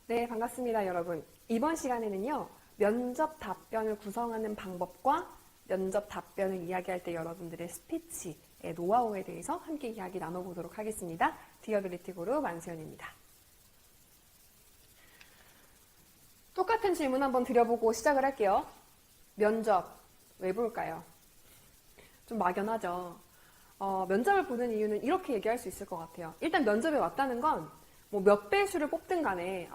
네, 반갑습니다, 여러분. 이번 시간에는요, 면접 답변을 구성하는 방법과 면접 답변을 이야기할 때 여러분들의 스피치의 노하우에 대해서 함께 이야기 나눠보도록 하겠습니다. 디어빌리티 그룹 안수연입니다. 똑같은 질문 한번 드려보고 시작을 할게요. 면접, 왜 볼까요? 좀 막연하죠. 면접을 보는 이유는 이렇게 얘기할 수 있을 것 같아요. 일단 면접에 왔다는 건 뭐 몇 배수를 뽑든 간에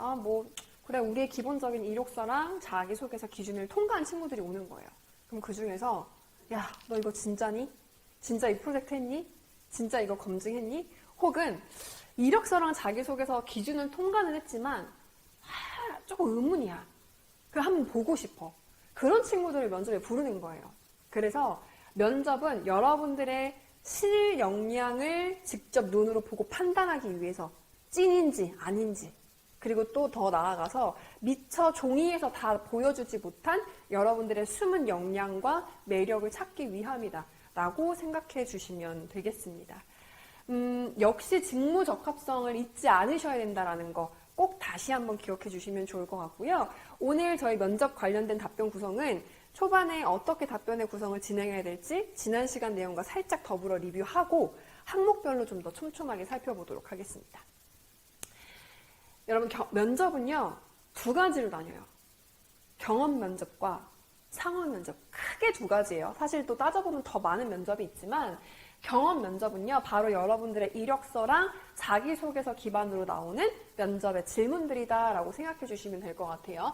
그래 우리의 기본적인 이력서랑 자기소개서 기준을 통과한 친구들이 오는 거예요. 그럼 그 중에서 야, 너 이거 진짜니? 진짜 이 프로젝트 했니? 진짜 이거 검증했니? 혹은 이력서랑 자기소개서 기준을 통과는 했지만 조금 의문이야. 그래 한번 보고 싶어. 그런 친구들을 면접에 부르는 거예요. 그래서 면접은 여러분들의 실 역량을 직접 눈으로 보고 판단하기 위해서 찐인지 아닌지, 그리고 또 더 나아가서 미처 종이에서 다 보여주지 못한 여러분들의 숨은 역량과 매력을 찾기 위함이다 라고 생각해 주시면 되겠습니다. 역시 직무 적합성을 잊지 않으셔야 된다는 거 꼭 다시 한번 기억해 주시면 좋을 것 같고요. 오늘 저희 면접 관련된 답변 구성은 초반에 어떻게 답변의 구성을 진행해야 될지 지난 시간 내용과 살짝 더불어 리뷰하고 항목별로 좀 더 촘촘하게 살펴보도록 하겠습니다. 여러분, 면접은요, 두 가지로 나뉘어요. 경험 면접과 상황 면접. 크게 두 가지예요. 사실 또 따져보면 더 많은 면접이 있지만 경험 면접은요, 바로 여러분들의 이력서랑 자기소개서 기반으로 나오는 면접의 질문들이다 라고 생각해 주시면 될 것 같아요.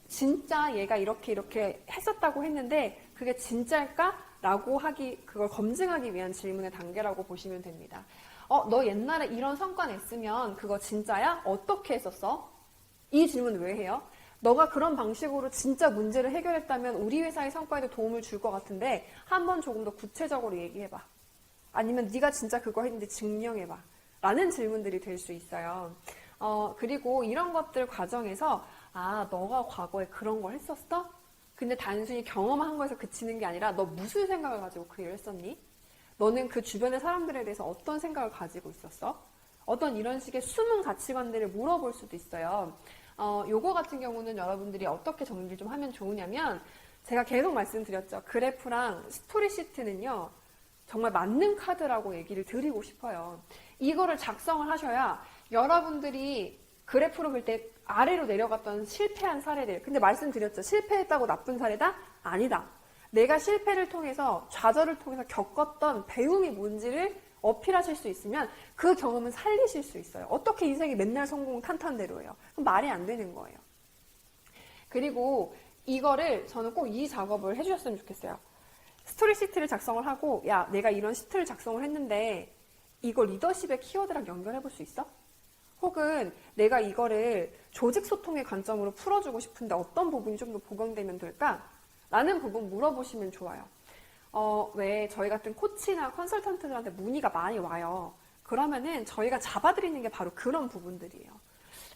진짜 얘가 이렇게 했었다고 했는데 그게 진짜일까? 라고 그걸 검증하기 위한 질문의 단계라고 보시면 됩니다. 너 옛날에 이런 성과 냈으면 그거 진짜야? 어떻게 했었어? 이 질문 왜 해요? 너가 그런 방식으로 진짜 문제를 해결했다면 우리 회사의 성과에도 도움을 줄 것 같은데 한번 조금 더 구체적으로 얘기해봐. 아니면 네가 진짜 그거 했는데 증명해봐. 라는 질문들이 될 수 있어요. 그리고 이런 것들 과정에서 너가 과거에 그런 걸 했었어? 근데 단순히 경험한 거에서 그치는 게 아니라 너 무슨 생각을 가지고 그 일을 했었니? 너는 그 주변의 사람들에 대해서 어떤 생각을 가지고 있었어? 어떤 이런 식의 숨은 가치관들을 물어볼 수도 있어요. 요거 같은 경우는 여러분들이 어떻게 정리를 좀 하면 좋으냐면 제가 계속 말씀드렸죠. 그래프랑 스토리 시트는요. 정말 맞는 카드라고 얘기를 드리고 싶어요. 이거를 작성을 하셔야 여러분들이 그래프로 볼 때 아래로 내려갔던 실패한 사례들. 근데 말씀드렸죠. 실패했다고 나쁜 사례다? 아니다. 내가 실패를 통해서 좌절을 통해서 겪었던 배움이 뭔지를 어필하실 수 있으면 그 경험은 살리실 수 있어요. 어떻게 인생이 맨날 성공 탄탄대로예요. 그럼 말이 안 되는 거예요. 그리고 이거를 저는 꼭 이 작업을 해주셨으면 좋겠어요. 스토리 시트를 작성을 하고 야 내가 이런 시트를 작성을 했는데 이거 리더십의 키워드랑 연결해 볼 수 있어? 혹은 내가 이거를 조직 소통의 관점으로 풀어주고 싶은데 어떤 부분이 좀 더 보강되면 될까? 라는 부분 물어보시면 좋아요. 왜 저희 같은 코치나 컨설턴트들한테 문의가 많이 와요. 그러면은 저희가 잡아드리는 게 바로 그런 부분들이에요.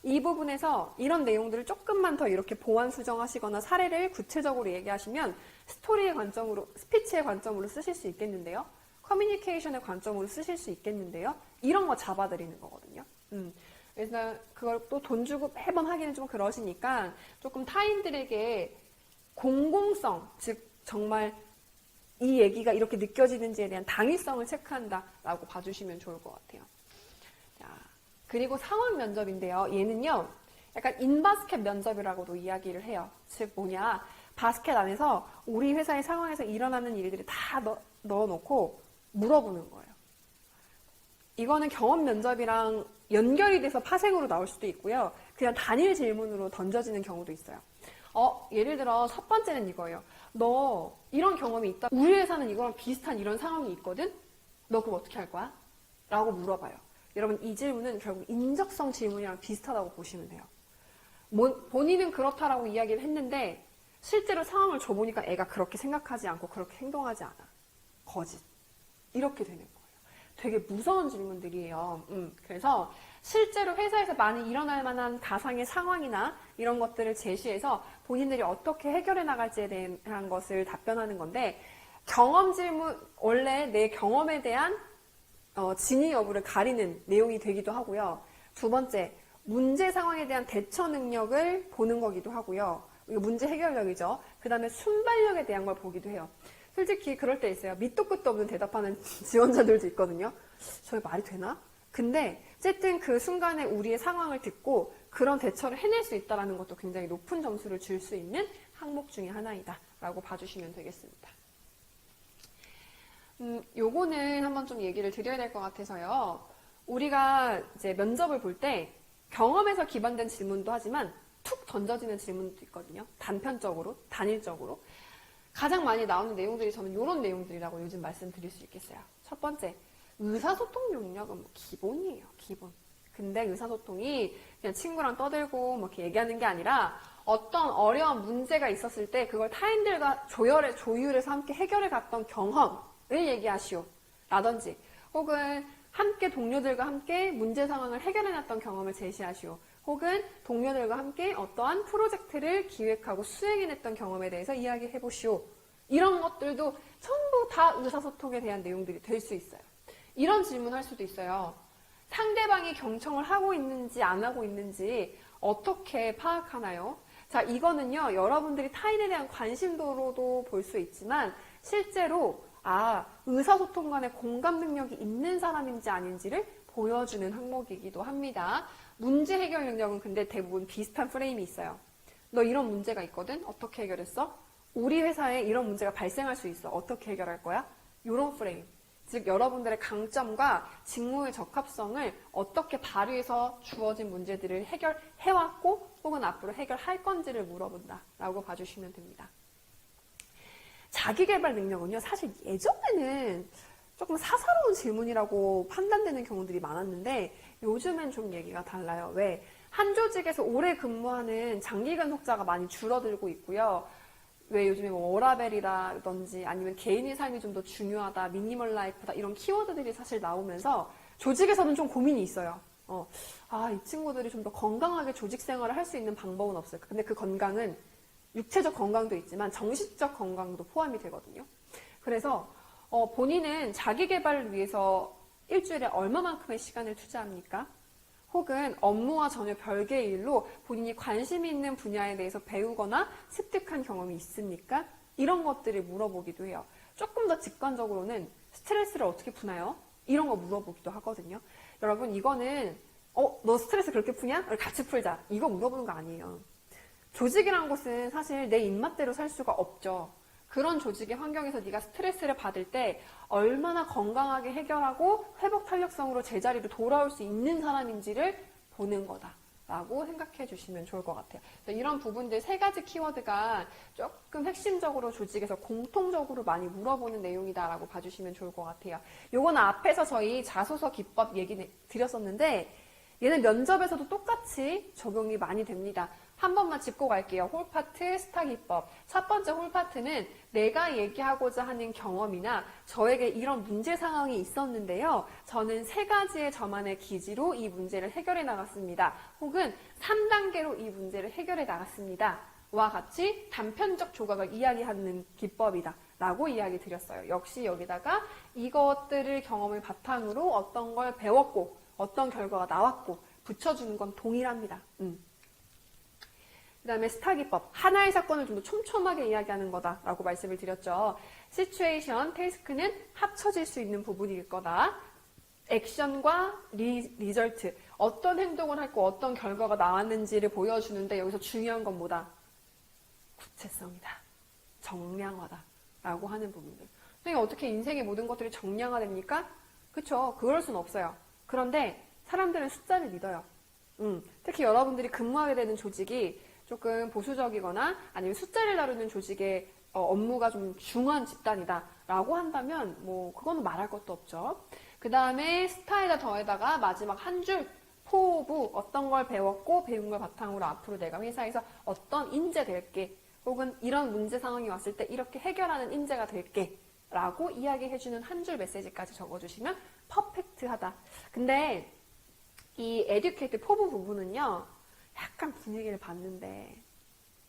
이 부분에서 이런 내용들을 조금만 더 이렇게 보완 수정하시거나 사례를 구체적으로 얘기하시면 스토리의 관점으로, 스피치의 관점으로 쓰실 수 있겠는데요. 커뮤니케이션의 관점으로 쓰실 수 있겠는데요. 이런 거 잡아드리는 거거든요. 그래서 그걸 또 돈 주고 매번 하기는 좀 그러시니까 조금 타인들에게 공공성, 즉 정말 이 얘기가 이렇게 느껴지는지에 대한 당위성을 체크한다라고 봐주시면 좋을 것 같아요. 자, 그리고 상황 면접인데요. 얘는요. 약간 인바스켓 면접이라고도 이야기를 해요. 즉 뭐냐. 바스켓 안에서 우리 회사의 상황에서 일어나는 일들이 다 넣어놓고 물어보는 거예요. 이거는 경험 면접이랑 연결이 돼서 파생으로 나올 수도 있고요. 그냥 단일 질문으로 던져지는 경우도 있어요. 예를 들어 첫 번째는 이거예요. 너 이런 경험이 있다. 우리 회사는 이거랑 비슷한 이런 상황이 있거든? 너 그럼 어떻게 할 거야? 라고 물어봐요. 여러분 이 질문은 결국 인적성 질문이랑 비슷하다고 보시면 돼요. 본인은 그렇다라고 이야기를 했는데 실제로 상황을 줘보니까 애가 그렇게 생각하지 않고 그렇게 행동하지 않아. 거짓. 이렇게 되는 거예요. 되게 무서운 질문들이에요. 그래서 실제로 회사에서 많이 일어날 만한 가상의 상황이나 이런 것들을 제시해서 본인들이 어떻게 해결해 나갈지에 대한 것을 답변하는 건데 경험 질문, 원래 내 경험에 대한 진위 여부를 가리는 내용이 되기도 하고요. 두 번째, 문제 상황에 대한 대처 능력을 보는 거기도 하고요. 이거 문제 해결력이죠. 그 다음에 순발력에 대한 걸 보기도 해요. 솔직히 그럴 때 있어요. 밑도 끝도 없는 대답하는 지원자들도 있거든요. 저게 말이 되나? 근데 어쨌든 그 순간에 우리의 상황을 듣고 그런 대처를 해낼 수 있다는 것도 굉장히 높은 점수를 줄 수 있는 항목 중에 하나이다 라고 봐주시면 되겠습니다. 요거는 한번 좀 얘기를 드려야 될 것 같아서요. 우리가 이제 면접을 볼 때 경험에서 기반된 질문도 하지만 툭 던져지는 질문도 있거든요. 단편적으로, 단일적으로. 가장 많이 나오는 내용들이 저는 이런 내용들이라고 요즘 말씀드릴 수 있겠어요. 첫 번째, 의사소통 능력은 뭐 기본이에요, 기본. 근데 의사소통이 그냥 친구랑 떠들고 뭐 이렇게 얘기하는 게 아니라 어떤 어려운 문제가 있었을 때 그걸 타인들과 조율해서 함께 해결해 갔던 경험을 얘기하시오. 라든지, 혹은 함께 동료들과 함께 문제 상황을 해결해 놨던 경험을 제시하시오. 혹은 동료들과 함께 어떠한 프로젝트를 기획하고 수행해냈던 경험에 대해서 이야기해 보시오. 이런 것들도 전부 다 의사소통에 대한 내용들이 될 수 있어요. 이런 질문을 할 수도 있어요. 상대방이 경청을 하고 있는지 안 하고 있는지 어떻게 파악하나요? 자, 이거는요, 여러분들이 타인에 대한 관심도로도 볼 수 있지만 실제로 의사소통 간의 공감 능력이 있는 사람인지 아닌지를 보여주는 항목이기도 합니다. 문제 해결 능력은 근데 대부분 비슷한 프레임이 있어요. 너 이런 문제가 있거든? 어떻게 해결했어? 우리 회사에 이런 문제가 발생할 수 있어. 어떻게 해결할 거야? 이런 프레임. 즉 여러분들의 강점과 직무의 적합성을 어떻게 발휘해서 주어진 문제들을 해결해왔고 혹은 앞으로 해결할 건지를 물어본다 라고 봐주시면 됩니다. 자기계발 능력은요, 사실 예전에는 조금 사사로운 질문이라고 판단되는 경우들이 많았는데 요즘엔 좀 얘기가 달라요. 왜? 한 조직에서 오래 근무하는 장기 근속자가 많이 줄어들고 있고요. 왜 요즘에 뭐 워라벨이라든지 아니면 개인의 삶이 좀 더 중요하다, 미니멀 라이프다 이런 키워드들이 사실 나오면서 조직에서는 좀 고민이 있어요. 이 친구들이 좀 더 건강하게 조직 생활을 할 수 있는 방법은 없을까? 근데 그 건강은 육체적 건강도 있지만 정신적 건강도 포함이 되거든요. 그래서 본인은 자기 개발을 위해서 일주일에 얼마만큼의 시간을 투자합니까? 혹은 업무와 전혀 별개의 일로 본인이 관심 있는 분야에 대해서 배우거나 습득한 경험이 있습니까? 이런 것들을 물어보기도 해요. 조금 더 직관적으로는 스트레스를 어떻게 푸나요? 이런 거 물어보기도 하거든요. 여러분 이거는 너 스트레스 그렇게 푸냐? 같이 풀자. 이거 물어보는 거 아니에요. 조직이란 곳은 사실 내 입맛대로 살 수가 없죠. 그런 조직의 환경에서 네가 스트레스를 받을 때 얼마나 건강하게 해결하고 회복 탄력성으로 제자리로 돌아올 수 있는 사람인지를 보는 거다라고 생각해 주시면 좋을 것 같아요. 이런 부분들 세 가지 키워드가 조금 핵심적으로 조직에서 공통적으로 많이 물어보는 내용이다라고 봐주시면 좋을 것 같아요. 요거는 앞에서 저희 자소서 기법 얘기 드렸었는데 얘는 면접에서도 똑같이 적용이 많이 됩니다. 한 번만 짚고 갈게요. 홀파트, 스타 기법. 첫 번째 홀파트는 내가 얘기하고자 하는 경험이나 저에게 이런 문제 상황이 있었는데요. 저는 세 가지의 저만의 기지로 이 문제를 해결해 나갔습니다. 혹은 3단계로 이 문제를 해결해 나갔습니다. 와 같이 단편적 조각을 이야기하는 기법이다. 라고 이야기 드렸어요. 역시 여기다가 이것들을 경험을 바탕으로 어떤 걸 배웠고 어떤 결과가 나왔고 붙여주는 건 동일합니다. 그 다음에 스타 기법. 하나의 사건을 좀 더 촘촘하게 이야기하는 거다라고 말씀을 드렸죠. 시츄에이션, 태스크는 합쳐질 수 있는 부분일 거다. 액션과 리절트. 어떤 행동을 했고 어떤 결과가 나왔는지를 보여주는데 여기서 중요한 건 뭐다? 구체성이다. 정량화다. 라고 하는 부분들. 선생님 어떻게 인생의 모든 것들이 정량화됩니까? 그쵸. 그럴 순 없어요. 그런데 사람들은 숫자를 믿어요. 특히 여러분들이 근무하게 되는 조직이 조금 보수적이거나 아니면 숫자를 다루는 조직의 업무가 좀 중요한 집단이다 라고 한다면 뭐 그거는 말할 것도 없죠. 그 다음에 스타에다 더해다가 마지막 한 줄 포부 어떤 걸 배웠고 배운 걸 바탕으로 앞으로 내가 회사에서 어떤 인재 될게 혹은 이런 문제 상황이 왔을 때 이렇게 해결하는 인재가 될게 라고 이야기해주는 한 줄 메시지까지 적어주시면 퍼펙트하다. 근데 이 에듀케이트 포부 부분은요. 약간 분위기를 봤는데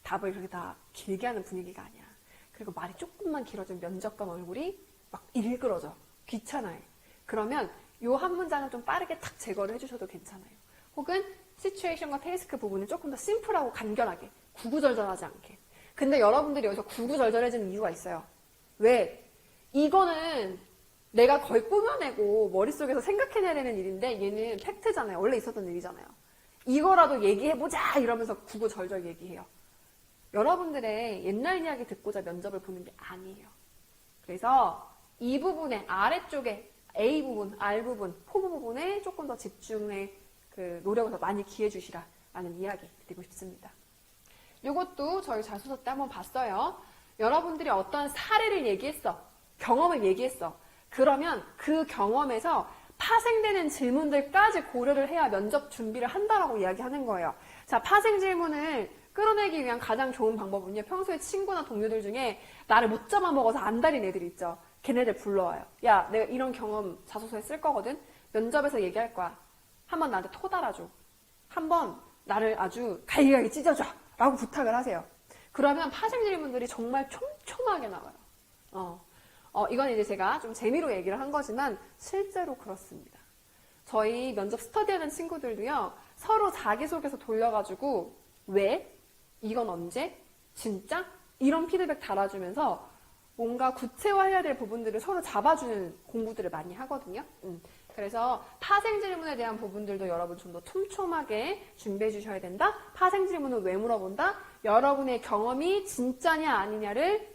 답을 그렇게 다 길게 하는 분위기가 아니야. 그리고 말이 조금만 길어지면 면접관 얼굴이 막 일그러져. 귀찮아해. 그러면 요 한 문장을 좀 빠르게 탁 제거를 해주셔도 괜찮아요. 혹은 시츄에이션과 태스크 부분을 조금 더 심플하고 간결하게, 구구절절하지 않게. 근데 여러분들이 여기서 구구절절해지는 이유가 있어요. 왜? 이거는 내가 거의 꾸며내고 머릿속에서 생각해내야 되는 일인데 얘는 팩트잖아요. 원래 있었던 일이잖아요. 이거라도 얘기해보자 이러면서 구구절절 얘기해요. 여러분들의 옛날 이야기 듣고자 면접을 보는 게 아니에요. 그래서 이 부분에 아래쪽에 A 부분, R 부분, 포부 부분에 조금 더 집중의 그 노력을 더 많이 기해 주시라라는 이야기 드리고 싶습니다. 이것도 저희 자소서 때 한번 봤어요. 여러분들이 어떤 사례를 얘기했어. 경험을 얘기했어. 그러면 그 경험에서 파생되는 질문들까지 고려를 해야 면접 준비를 한다라고 이야기하는 거예요. 자, 파생 질문을 끌어내기 위한 가장 좋은 방법은요. 평소에 친구나 동료들 중에 나를 못 잡아먹어서 안달인 애들 있죠. 걔네들 불러와요. 야, 내가 이런 경험 자소서에 쓸 거거든. 면접에서 얘기할 거야. 한번 나한테 토 달아줘. 한번 나를 아주 갈기갈기 찢어줘. 라고 부탁을 하세요. 그러면 파생 질문들이 정말 촘촘하게 나와요. 이건 이제 제가 좀 재미로 얘기를 한 거지만 실제로 그렇습니다. 저희 면접 스터디하는 친구들도요. 서로 자기소개서 돌려가지고 왜? 이건 언제? 진짜? 이런 피드백 달아주면서 뭔가 구체화해야 될 부분들을 서로 잡아주는 공부들을 많이 하거든요. 그래서 파생 질문에 대한 부분들도 여러분 좀 더 촘촘하게 준비해 주셔야 된다. 파생 질문은 왜 물어본다? 여러분의 경험이 진짜냐 아니냐를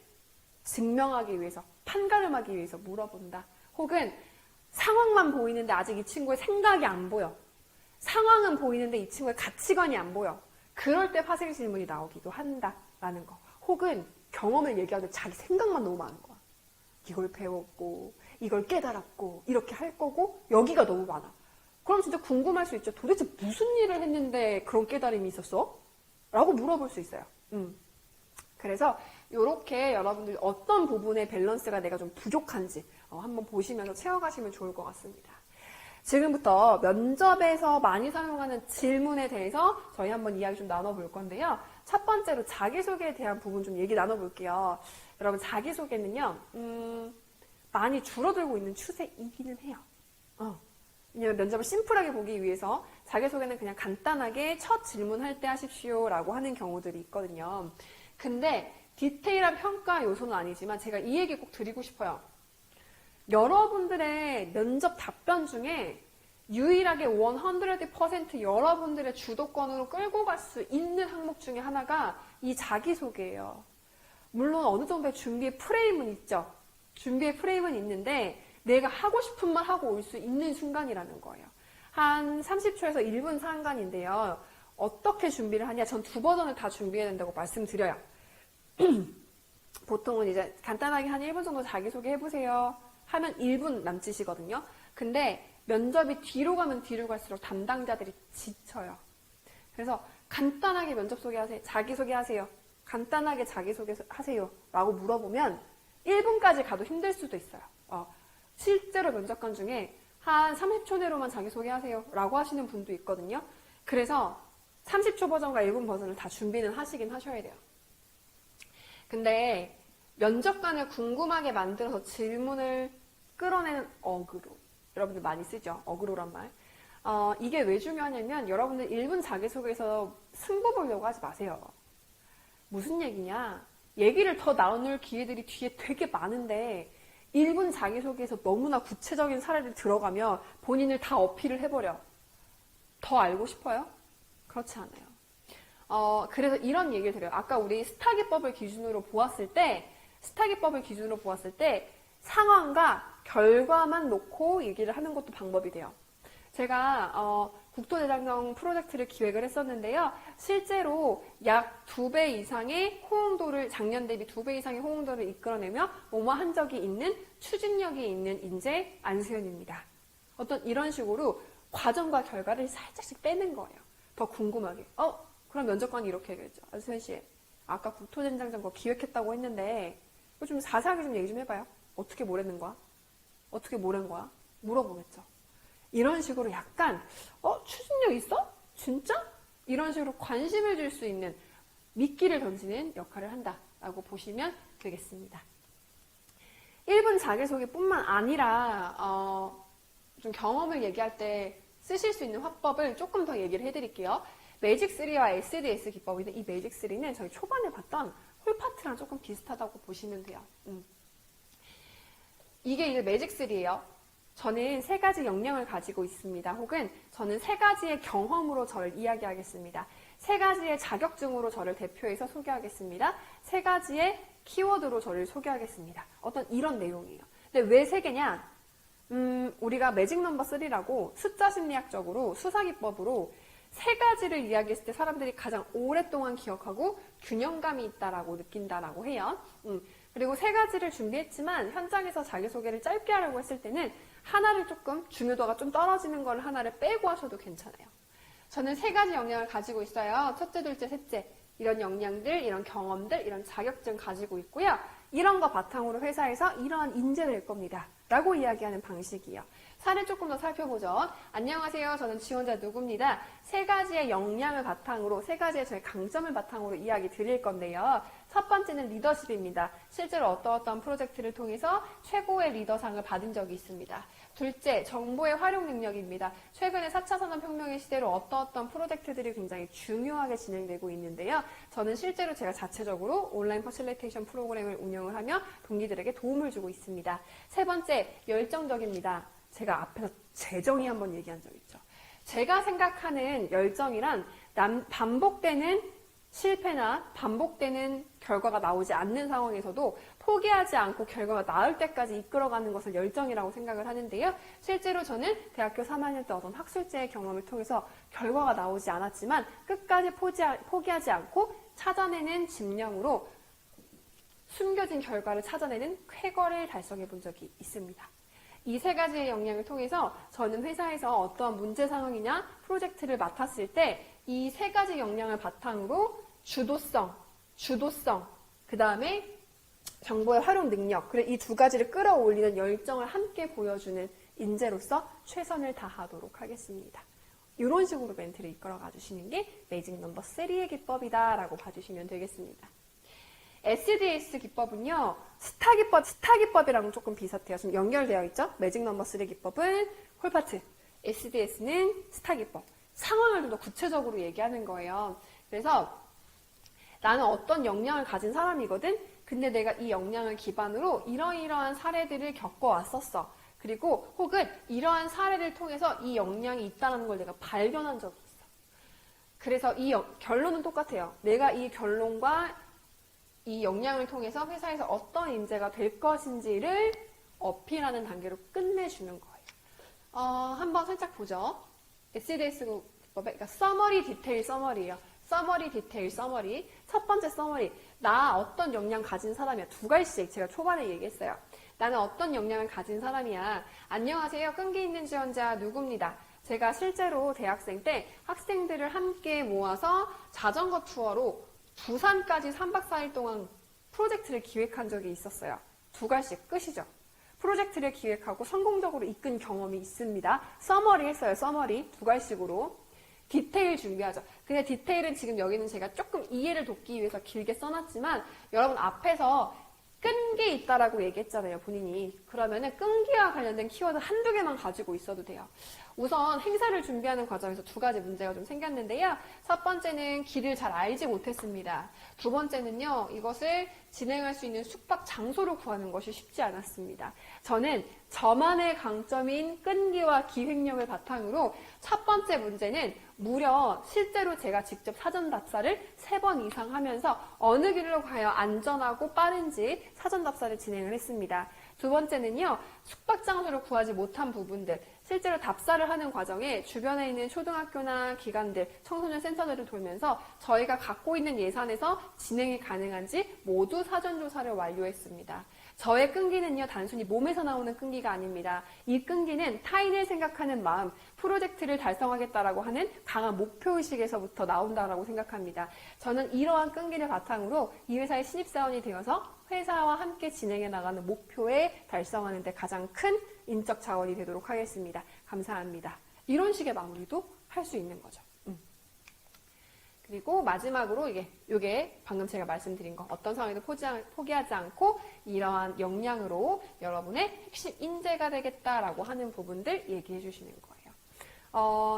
증명하기 위해서, 판가름하기 위해서 물어본다. 혹은 상황만 보이는데 아직 이 친구의 생각이 안 보여. 상황은 보이는데 이 친구의 가치관이 안 보여. 그럴 때 파생 질문이 나오기도 한다라는 거. 혹은 경험을 얘기하는데 자기 생각만 너무 많은 거야. 이걸 배웠고 이걸 깨달았고 이렇게 할 거고 여기가 너무 많아. 그럼 진짜 궁금할 수 있죠. 도대체 무슨 일을 했는데 그런 깨달음이 있었어? 라고 물어볼 수 있어요. 그래서 이렇게 여러분들 어떤 부분의 밸런스가 내가 좀 부족한지 한번 보시면서 채워가시면 좋을 것 같습니다. 지금부터 면접에서 많이 사용하는 질문에 대해서 저희 한번 이야기 좀 나눠볼 건데요. 첫 번째로 자기소개에 대한 부분 좀 얘기 나눠볼게요. 여러분 자기소개는요. 많이 줄어들고 있는 추세이기는 해요. 왜냐면 면접을 심플하게 보기 위해서 자기소개는 그냥 간단하게 첫 질문할 때 하십시오라고 하는 경우들이 있거든요. 근데 디테일한 평가 요소는 아니지만 제가 이 얘기 꼭 드리고 싶어요. 여러분들의 면접 답변 중에 유일하게 100% 여러분들의 주도권으로 끌고 갈 수 있는 항목 중에 하나가 이 자기소개예요. 물론 어느 정도의 준비의 프레임은 있죠. 준비의 프레임은 있는데 내가 하고 싶은 말 하고 올 수 있는 순간이라는 거예요. 한 30초에서 1분 상간인데요. 어떻게 준비를 하냐? 전 2버전을 다 준비해야 된다고 말씀드려요. 보통은 이제 간단하게 한 1분 정도 자기소개 해보세요. 하면 1분 남짓이거든요. 근데 면접이 뒤로 가면 뒤로 갈수록 담당자들이 지쳐요. 그래서 간단하게 면접 소개하세요. 자기소개하세요. 간단하게 자기소개하세요. 라고 물어보면 1분까지 가도 힘들 수도 있어요. 실제로 면접관 중에 한 30초 내로만 자기소개하세요. 라고 하시는 분도 있거든요. 그래서 30초 버전과 1분 버전을 다 준비는 하시긴 하셔야 돼요. 근데 면접관을 궁금하게 만들어서 질문을 끌어내는 어그로. 여러분들 많이 쓰죠? 어그로란 말. 이게 왜 중요하냐면 여러분들 1분 자기소개에서 승부 보려고 하지 마세요. 무슨 얘기냐? 얘기를 더 나눌 기회들이 뒤에 되게 많은데 1분 자기소개에서 너무나 구체적인 사례를 들어가면 본인을 다 어필을 해버려. 더 알고 싶어요? 그렇지 않아요. 그래서 이런 얘기를 드려요. 아까 우리 스타기법을 기준으로 보았을 때 상황과 결과만 놓고 얘기를 하는 것도 방법이 돼요. 제가 국토대장정 프로젝트를 기획을 했었는데요. 실제로 약 2배 이상의 호응도를, 작년 대비 2배 이상의 호응도를 이끌어내며 뭐뭐한 적이 있는, 추진력이 있는 인재 안수현입니다. 어떤 이런 식으로 과정과 결과를 살짝씩 빼는 거예요. 더 궁금하게. 그럼 면접관이 이렇게 얘기했죠. 안수현 씨, 아까 국토대장정 거 기획했다고 했는데 이거 좀 자세하게 좀 얘기 좀 해봐요. 어떻게 뭘 했는 거야? 어떻게 뭘 한 거야? 물어보겠죠. 이런 식으로 약간 추진력 있어? 진짜? 이런 식으로 관심을 줄 수 있는 미끼를 던지는 역할을 한다라고 보시면 되겠습니다. 1분 자기소개뿐만 아니라 좀 경험을 얘기할 때 쓰실 수 있는 화법을 조금 더 얘기를 해드릴게요. 매직3와 SDS 기법인데 이 매직3는 저희 초반에 봤던 홀파트랑 조금 비슷하다고 보시면 돼요. 이게 이제 매직3예요. 저는 세 가지 역량을 가지고 있습니다. 혹은 저는 세 가지의 경험으로 저를 이야기하겠습니다. 세 가지의 자격증으로 저를 대표해서 소개하겠습니다. 세 가지의 키워드로 저를 소개하겠습니다. 어떤 이런 내용이에요. 근데 왜 세 개냐? 우리가 매직 넘버 3라고 숫자 심리학적으로 수사기법으로 세 가지를 이야기했을 때 사람들이 가장 오랫동안 기억하고 균형감이 있다라고 느낀다라고 해요. 그리고 세 가지를 준비했지만 현장에서 자기소개를 짧게 하려고 했을 때는 하나를 조금 중요도가 좀 떨어지는 걸 하나를 빼고 하셔도 괜찮아요. 저는 세 가지 역량을 가지고 있어요. 첫째, 둘째, 셋째. 이런 역량들, 이런 경험들, 이런 자격증 가지고 있고요. 이런 거 바탕으로 회사에서 이러한 인재를 낼 겁니다. 라고 이야기하는 방식이에요. 사례 조금 더 살펴보죠. 안녕하세요. 저는 지원자 누구입니다. 세 가지의 역량을 바탕으로, 세 가지의 저의 강점을 바탕으로 이야기 드릴 건데요. 첫 번째는 리더십입니다. 실제로 어떠어떤 프로젝트를 통해서 최고의 리더상을 받은 적이 있습니다. 둘째, 정보의 활용 능력입니다. 최근에 4차 산업혁명의 시대로 어떠어떤 프로젝트들이 굉장히 중요하게 진행되고 있는데요. 저는 실제로 제가 자체적으로 온라인 퍼실리테이션 프로그램을 운영을 하며 동기들에게 도움을 주고 있습니다. 세 번째, 열정적입니다. 제가 앞에서 재정의 한번 얘기한 적 있죠. 제가 생각하는 열정이란 반복되는 실패나 반복되는 결과가 나오지 않는 상황에서도 포기하지 않고 결과가 나올 때까지 이끌어가는 것을 열정이라고 생각을 하는데요. 실제로 저는 대학교 3학년 때 어떤 학술제의 경험을 통해서 결과가 나오지 않았지만 끝까지 포기하지 않고 찾아내는 집념으로 숨겨진 결과를 찾아내는 쾌거를 달성해 본 적이 있습니다. 이 세 가지의 역량을 통해서 저는 회사에서 어떠한 문제 상황이나 프로젝트를 맡았을 때 이 세 가지 역량을 바탕으로 주도성, 그 다음에 정보의 활용 능력, 그리고 이 두 가지를 끌어올리는 열정을 함께 보여주는 인재로서 최선을 다하도록 하겠습니다. 이런 식으로 멘트를 이끌어가 주시는 게 매직 넘버 3의 기법이다 라고 봐주시면 되겠습니다. SDS 기법은요, 스타 기법이랑 조금 비슷해요. 좀 연결되어 있죠? 매직 넘버 3 기법은 홀파트, SDS는 스타 기법. 상황을 좀 더 구체적으로 얘기하는 거예요. 그래서 나는 어떤 역량을 가진 사람이거든? 근데 내가 이 역량을 기반으로 이러이러한 사례들을 겪어왔었어. 그리고 혹은 이러한 사례를 통해서 이 역량이 있다는 걸 내가 발견한 적이 있어. 그래서 이 결론은 똑같아요. 내가 이 결론과 이 역량을 통해서 회사에서 어떤 인재가 될 것인지를 어필하는 단계로 끝내주는 거예요. 한번 살짝 보죠. SDS 기법의 그러니까 서머리, 디테일, 서머리예요. 서머리, 디테일, 서머리. 첫 번째 서머리. 나 어떤 역량 가진 사람이야. 두 가지씩 제가 초반에 얘기했어요. 나는 어떤 역량을 가진 사람이야. 안녕하세요. 끈기 있는 지원자 누구입니다. 제가 실제로 대학생 때 학생들을 함께 모아서 자전거 투어로 부산까지 3박 4일 동안 프로젝트를 기획한 적이 있었어요. 두 가지씩 끝이죠. 프로젝트를 기획하고 성공적으로 이끈 경험이 있습니다. 서머리 했어요. 서머리 두 가지씩으로. 디테일 준비하죠. 근데 디테일은 지금 여기는 제가 조금 이해를 돕기 위해서 길게 써놨지만 여러분 앞에서 끈기 있다라고 얘기했잖아요. 본인이. 그러면은 끈기와 관련된 키워드 한두 개만 가지고 있어도 돼요. 우선 행사를 준비하는 과정에서 두 가지 문제가 좀 생겼는데요. 첫 번째는 길을 잘 알지 못했습니다. 두 번째는요. 이것을 진행할 수 있는 숙박 장소를 구하는 것이 쉽지 않았습니다. 저는 저만의 강점인 끈기와 기획력을 바탕으로 첫 번째 문제는 무려 실제로 제가 직접 사전 답사를 3번 이상 하면서 어느 길로 가야 안전하고 빠른지 사전 답사를 진행을 했습니다. 두 번째는요. 숙박 장소를 구하지 못한 부분들, 실제로 답사를 하는 과정에 주변에 있는 초등학교나 기관들, 청소년 센터들을 돌면서 저희가 갖고 있는 예산에서 진행이 가능한지 모두 사전조사를 완료했습니다. 저의 끈기는요, 단순히 몸에서 나오는 끈기가 아닙니다. 이 끈기는 타인을 생각하는 마음, 프로젝트를 달성하겠다라고 하는 강한 목표의식에서부터 나온다라고 생각합니다. 저는 이러한 끈기를 바탕으로 이 회사의 신입사원이 되어서 회사와 함께 진행해 나가는 목표에 달성하는 데 가장 큰 인적 자원이 되도록 하겠습니다. 감사합니다. 이런 식의 마무리도 할 수 있는 거죠. 그리고 마지막으로 이게 방금 제가 말씀드린 거 어떤 상황에도 포기하지 않고 이러한 역량으로 여러분의 핵심 인재가 되겠다라고 하는 부분들 얘기해 주시는 거예요.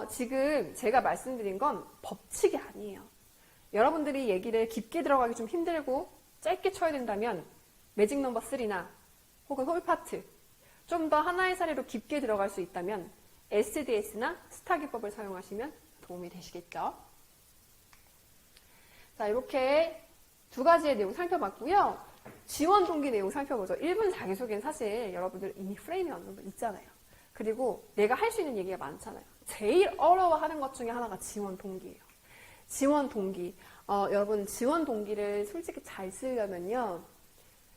지금 제가 말씀드린 건 법칙이 아니에요. 여러분들이 얘기를 깊게 들어가기 좀 힘들고 짧게 쳐야 된다면 매직 넘버 3나 혹은 홀파트 좀 더 하나의 사례로 깊게 들어갈 수 있다면 SDS나 스타 기법을 사용하시면 도움이 되시겠죠. 자, 이렇게 두 가지의 내용 살펴봤고요. 지원 동기 내용 살펴보죠. 1분 자기소개는 사실 여러분들 이미 프레임이 어느 정도 있잖아요. 그리고 내가 할 수 있는 얘기가 많잖아요. 제일 어려워하는 것 중에 하나가 지원 동기예요. 지원 동기. 여러분 지원 동기를 솔직히 잘 쓰려면요.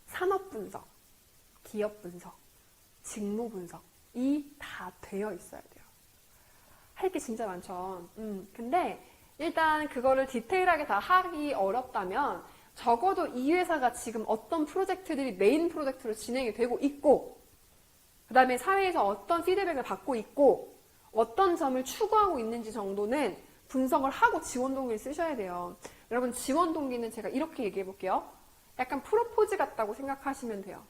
산업 분석, 기업 분석, 직무 분석이 다 되어 있어야 돼요. 할 게 진짜 많죠. 근데 일단 그거를 디테일하게 다 하기 어렵다면 적어도 이 회사가 지금 어떤 프로젝트들이 메인 프로젝트로 진행이 되고 있고 그 다음에 사회에서 어떤 피드백을 받고 있고 어떤 점을 추구하고 있는지 정도는 분석을 하고 지원 동기를 쓰셔야 돼요. 여러분 지원 동기는 제가 이렇게 얘기해 볼게요. 약간 프로포즈 같다고 생각하시면 돼요.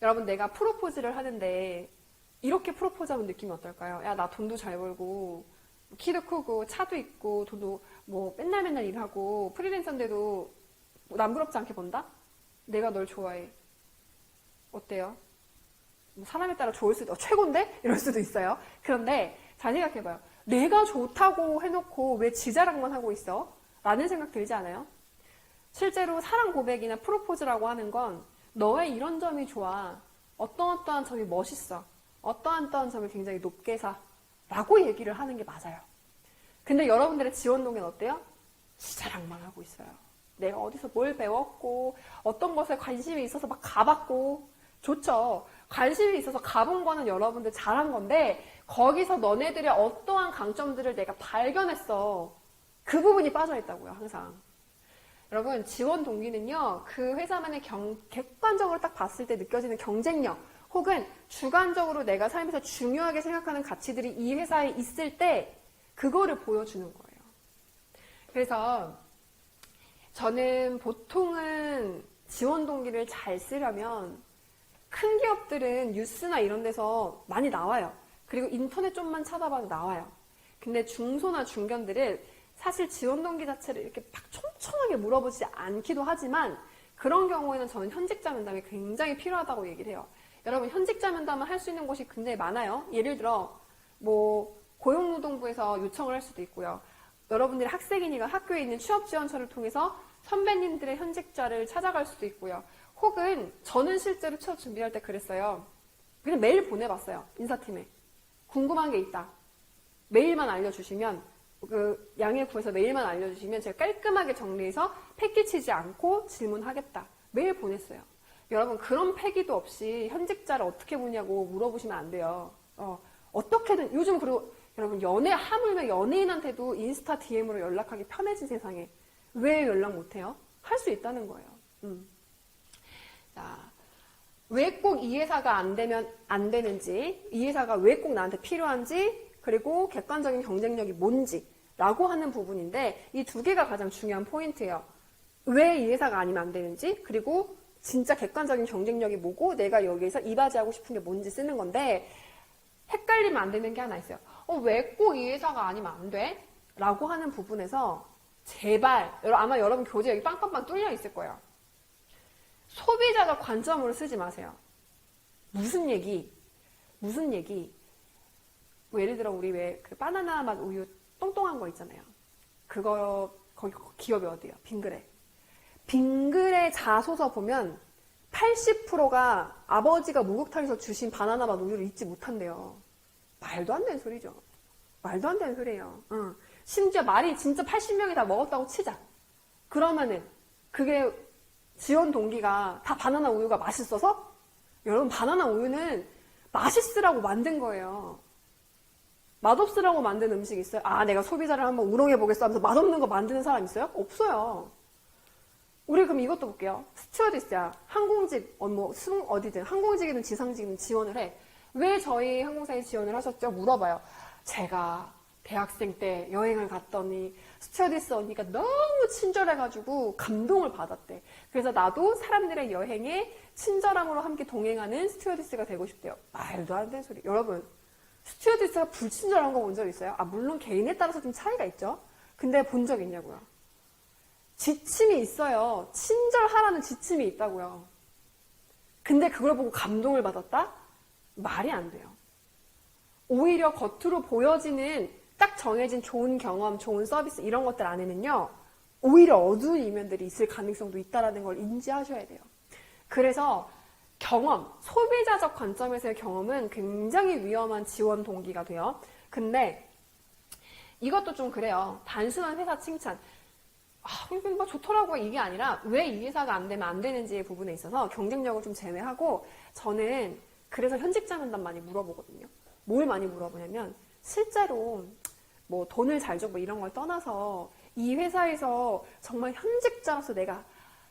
여러분 내가 프로포즈를 하는데 이렇게 프로포즈하면 느낌이 어떨까요? 야, 나 돈도 잘 벌고 키도 크고 차도 있고 돈도 뭐 맨날 일하고 프리랜서인데도 남부럽지 않게 번다? 내가 널 좋아해. 어때요? 뭐 사람에 따라 좋을 수도 최고인데? 이럴 수도 있어요. 그런데 잘 생각해봐요. 내가 좋다고 해놓고 왜 지 자랑만 하고 있어? 라는 생각 들지 않아요? 실제로 사랑 고백이나 프로포즈라고 하는 건 너의 이런 점이 좋아. 어떠한 점이 멋있어. 어떠한 점을 굉장히 높게 사. 라고 얘기를 하는 게 맞아요. 근데 여러분들의 지원 동기는 어때요? 지 자랑만 하고 있어요. 내가 어디서 뭘 배웠고 어떤 것에 관심이 있어서 막 가봤고 좋죠. 관심이 있어서 가본 거는 여러분들 잘한 건데 거기서 너네들의 어떠한 강점들을 내가 발견했어. 그 부분이 빠져있다고요. 항상. 여러분 지원 동기는요. 그 회사만의 객관적으로 딱 봤을 때 느껴지는 경쟁력 혹은 주관적으로 내가 삶에서 중요하게 생각하는 가치들이 이 회사에 있을 때 그거를 보여주는 거예요. 그래서 저는 보통은 지원 동기를 잘 쓰려면 큰 기업들은 뉴스나 이런 데서 많이 나와요. 그리고 인터넷 좀만 찾아봐도 나와요. 근데 중소나 중견들은 사실 지원 동기 자체를 이렇게 막 촘촘하게 물어보지 않기도 하지만 그런 경우에는 저는 현직자 면담이 굉장히 필요하다고 얘기를 해요. 여러분 현직자 면담을 할 수 있는 곳이 굉장히 많아요. 예를 들어 뭐 고용노동부에서 요청을 할 수도 있고요. 여러분들이 학생이니까 학교에 있는 취업지원처를 통해서 선배님들의 현직자를 찾아갈 수도 있고요. 혹은 저는 실제로 취업 준비할 때 그랬어요. 그냥 메일 보내봤어요. 인사팀에. 궁금한 게 있다. 메일만 알려주시면 그 양해 구해서 메일만 알려주시면 제가 깔끔하게 정리해서 패키치지 않고 질문하겠다. 메일 보냈어요. 여러분 그런 패기도 없이 현직자를 어떻게 보냐고 물어보시면 안 돼요. 어떻게든 요즘 그리고 여러분 하물며 연예인한테도 인스타 DM으로 연락하기 편해진 세상에 왜 연락 못해요? 할 수 있다는 거예요. 자, 왜 꼭 이 회사가 안 되면 안 되는지, 이 회사가 왜 꼭 나한테 필요한지, 그리고 객관적인 경쟁력이 뭔지 라고 하는 부분인데 이 두 개가 가장 중요한 포인트예요. 왜 이 회사가 아니면 안 되는지, 그리고 진짜 객관적인 경쟁력이 뭐고 내가 여기에서 이바지하고 싶은 게 뭔지 쓰는 건데 헷갈리면 안 되는 게 하나 있어요. 왜 꼭 이 회사가 아니면 안 돼? 라고 하는 부분에서 제발, 아마 여러분 교재 여기 빵빵빵 뚫려 있을 거예요. 소비자적 관점으로 쓰지 마세요. 무슨 얘기? 뭐 예를 들어 우리 왜 그 바나나 맛 우유 똥똥한 거 있잖아요. 그거 거기 기업이 어디예요? 빙그레. 빙그레 자소서 보면 80%가 아버지가 목욕탕에서 주신 바나나 맛 우유를 잊지 못한대요. 말도 안 되는 소리죠. 말도 안 되는 소리예요. 심지어 말이 진짜 80명이 다 먹었다고 치자. 그러면은 그게 지원 동기가 다 바나나 우유가 맛있어서? 여러분 바나나 우유는 맛있으라고 만든 거예요. 맛없으라고 만든 음식 있어요? 내가 소비자를 한번 우롱해보겠어 하면서 맛없는 거 만드는 사람 있어요? 없어요. 우리 그럼 이것도 볼게요. 스튜어디스야. 항공직, 어디든 항공직이든 지상직이든 지원을 해. 왜 저희 항공사에 지원을 하셨죠? 물어봐요. 제가 대학생 때 여행을 갔더니 스튜어디스 언니가 너무 친절해가지고 감동을 받았대. 그래서 나도 사람들의 여행에 친절함으로 함께 동행하는 스튜어디스가 되고 싶대요. 말도 안 되는 소리. 여러분, 스튜어디스가 불친절한 거 본 적 있어요? 물론 개인에 따라서 좀 차이가 있죠. 근데 본 적 있냐고요. 지침이 있어요. 친절하라는 지침이 있다고요. 근데 그걸 보고 감동을 받았다? 말이 안 돼요. 오히려 겉으로 보여지는 딱 정해진 좋은 경험, 좋은 서비스 이런 것들 안에는요. 오히려 어두운 이면들이 있을 가능성도 있다는 걸 인지하셔야 돼요. 그래서 경험, 소비자적 관점에서의 경험은 굉장히 위험한 지원 동기가 돼요. 근데 이것도 좀 그래요. 단순한 회사 칭찬. 이거 뭐 좋더라고 이게 아니라 왜 이 회사가 안 되면 안 되는지의 부분에 있어서 경쟁력을 좀 제외하고 저는 그래서 현직자 면담 많이 물어보거든요. 뭘 많이 물어보냐면 실제로 뭐 돈을 잘 줘 뭐 이런 걸 떠나서 이 회사에서 정말 현직자로서 내가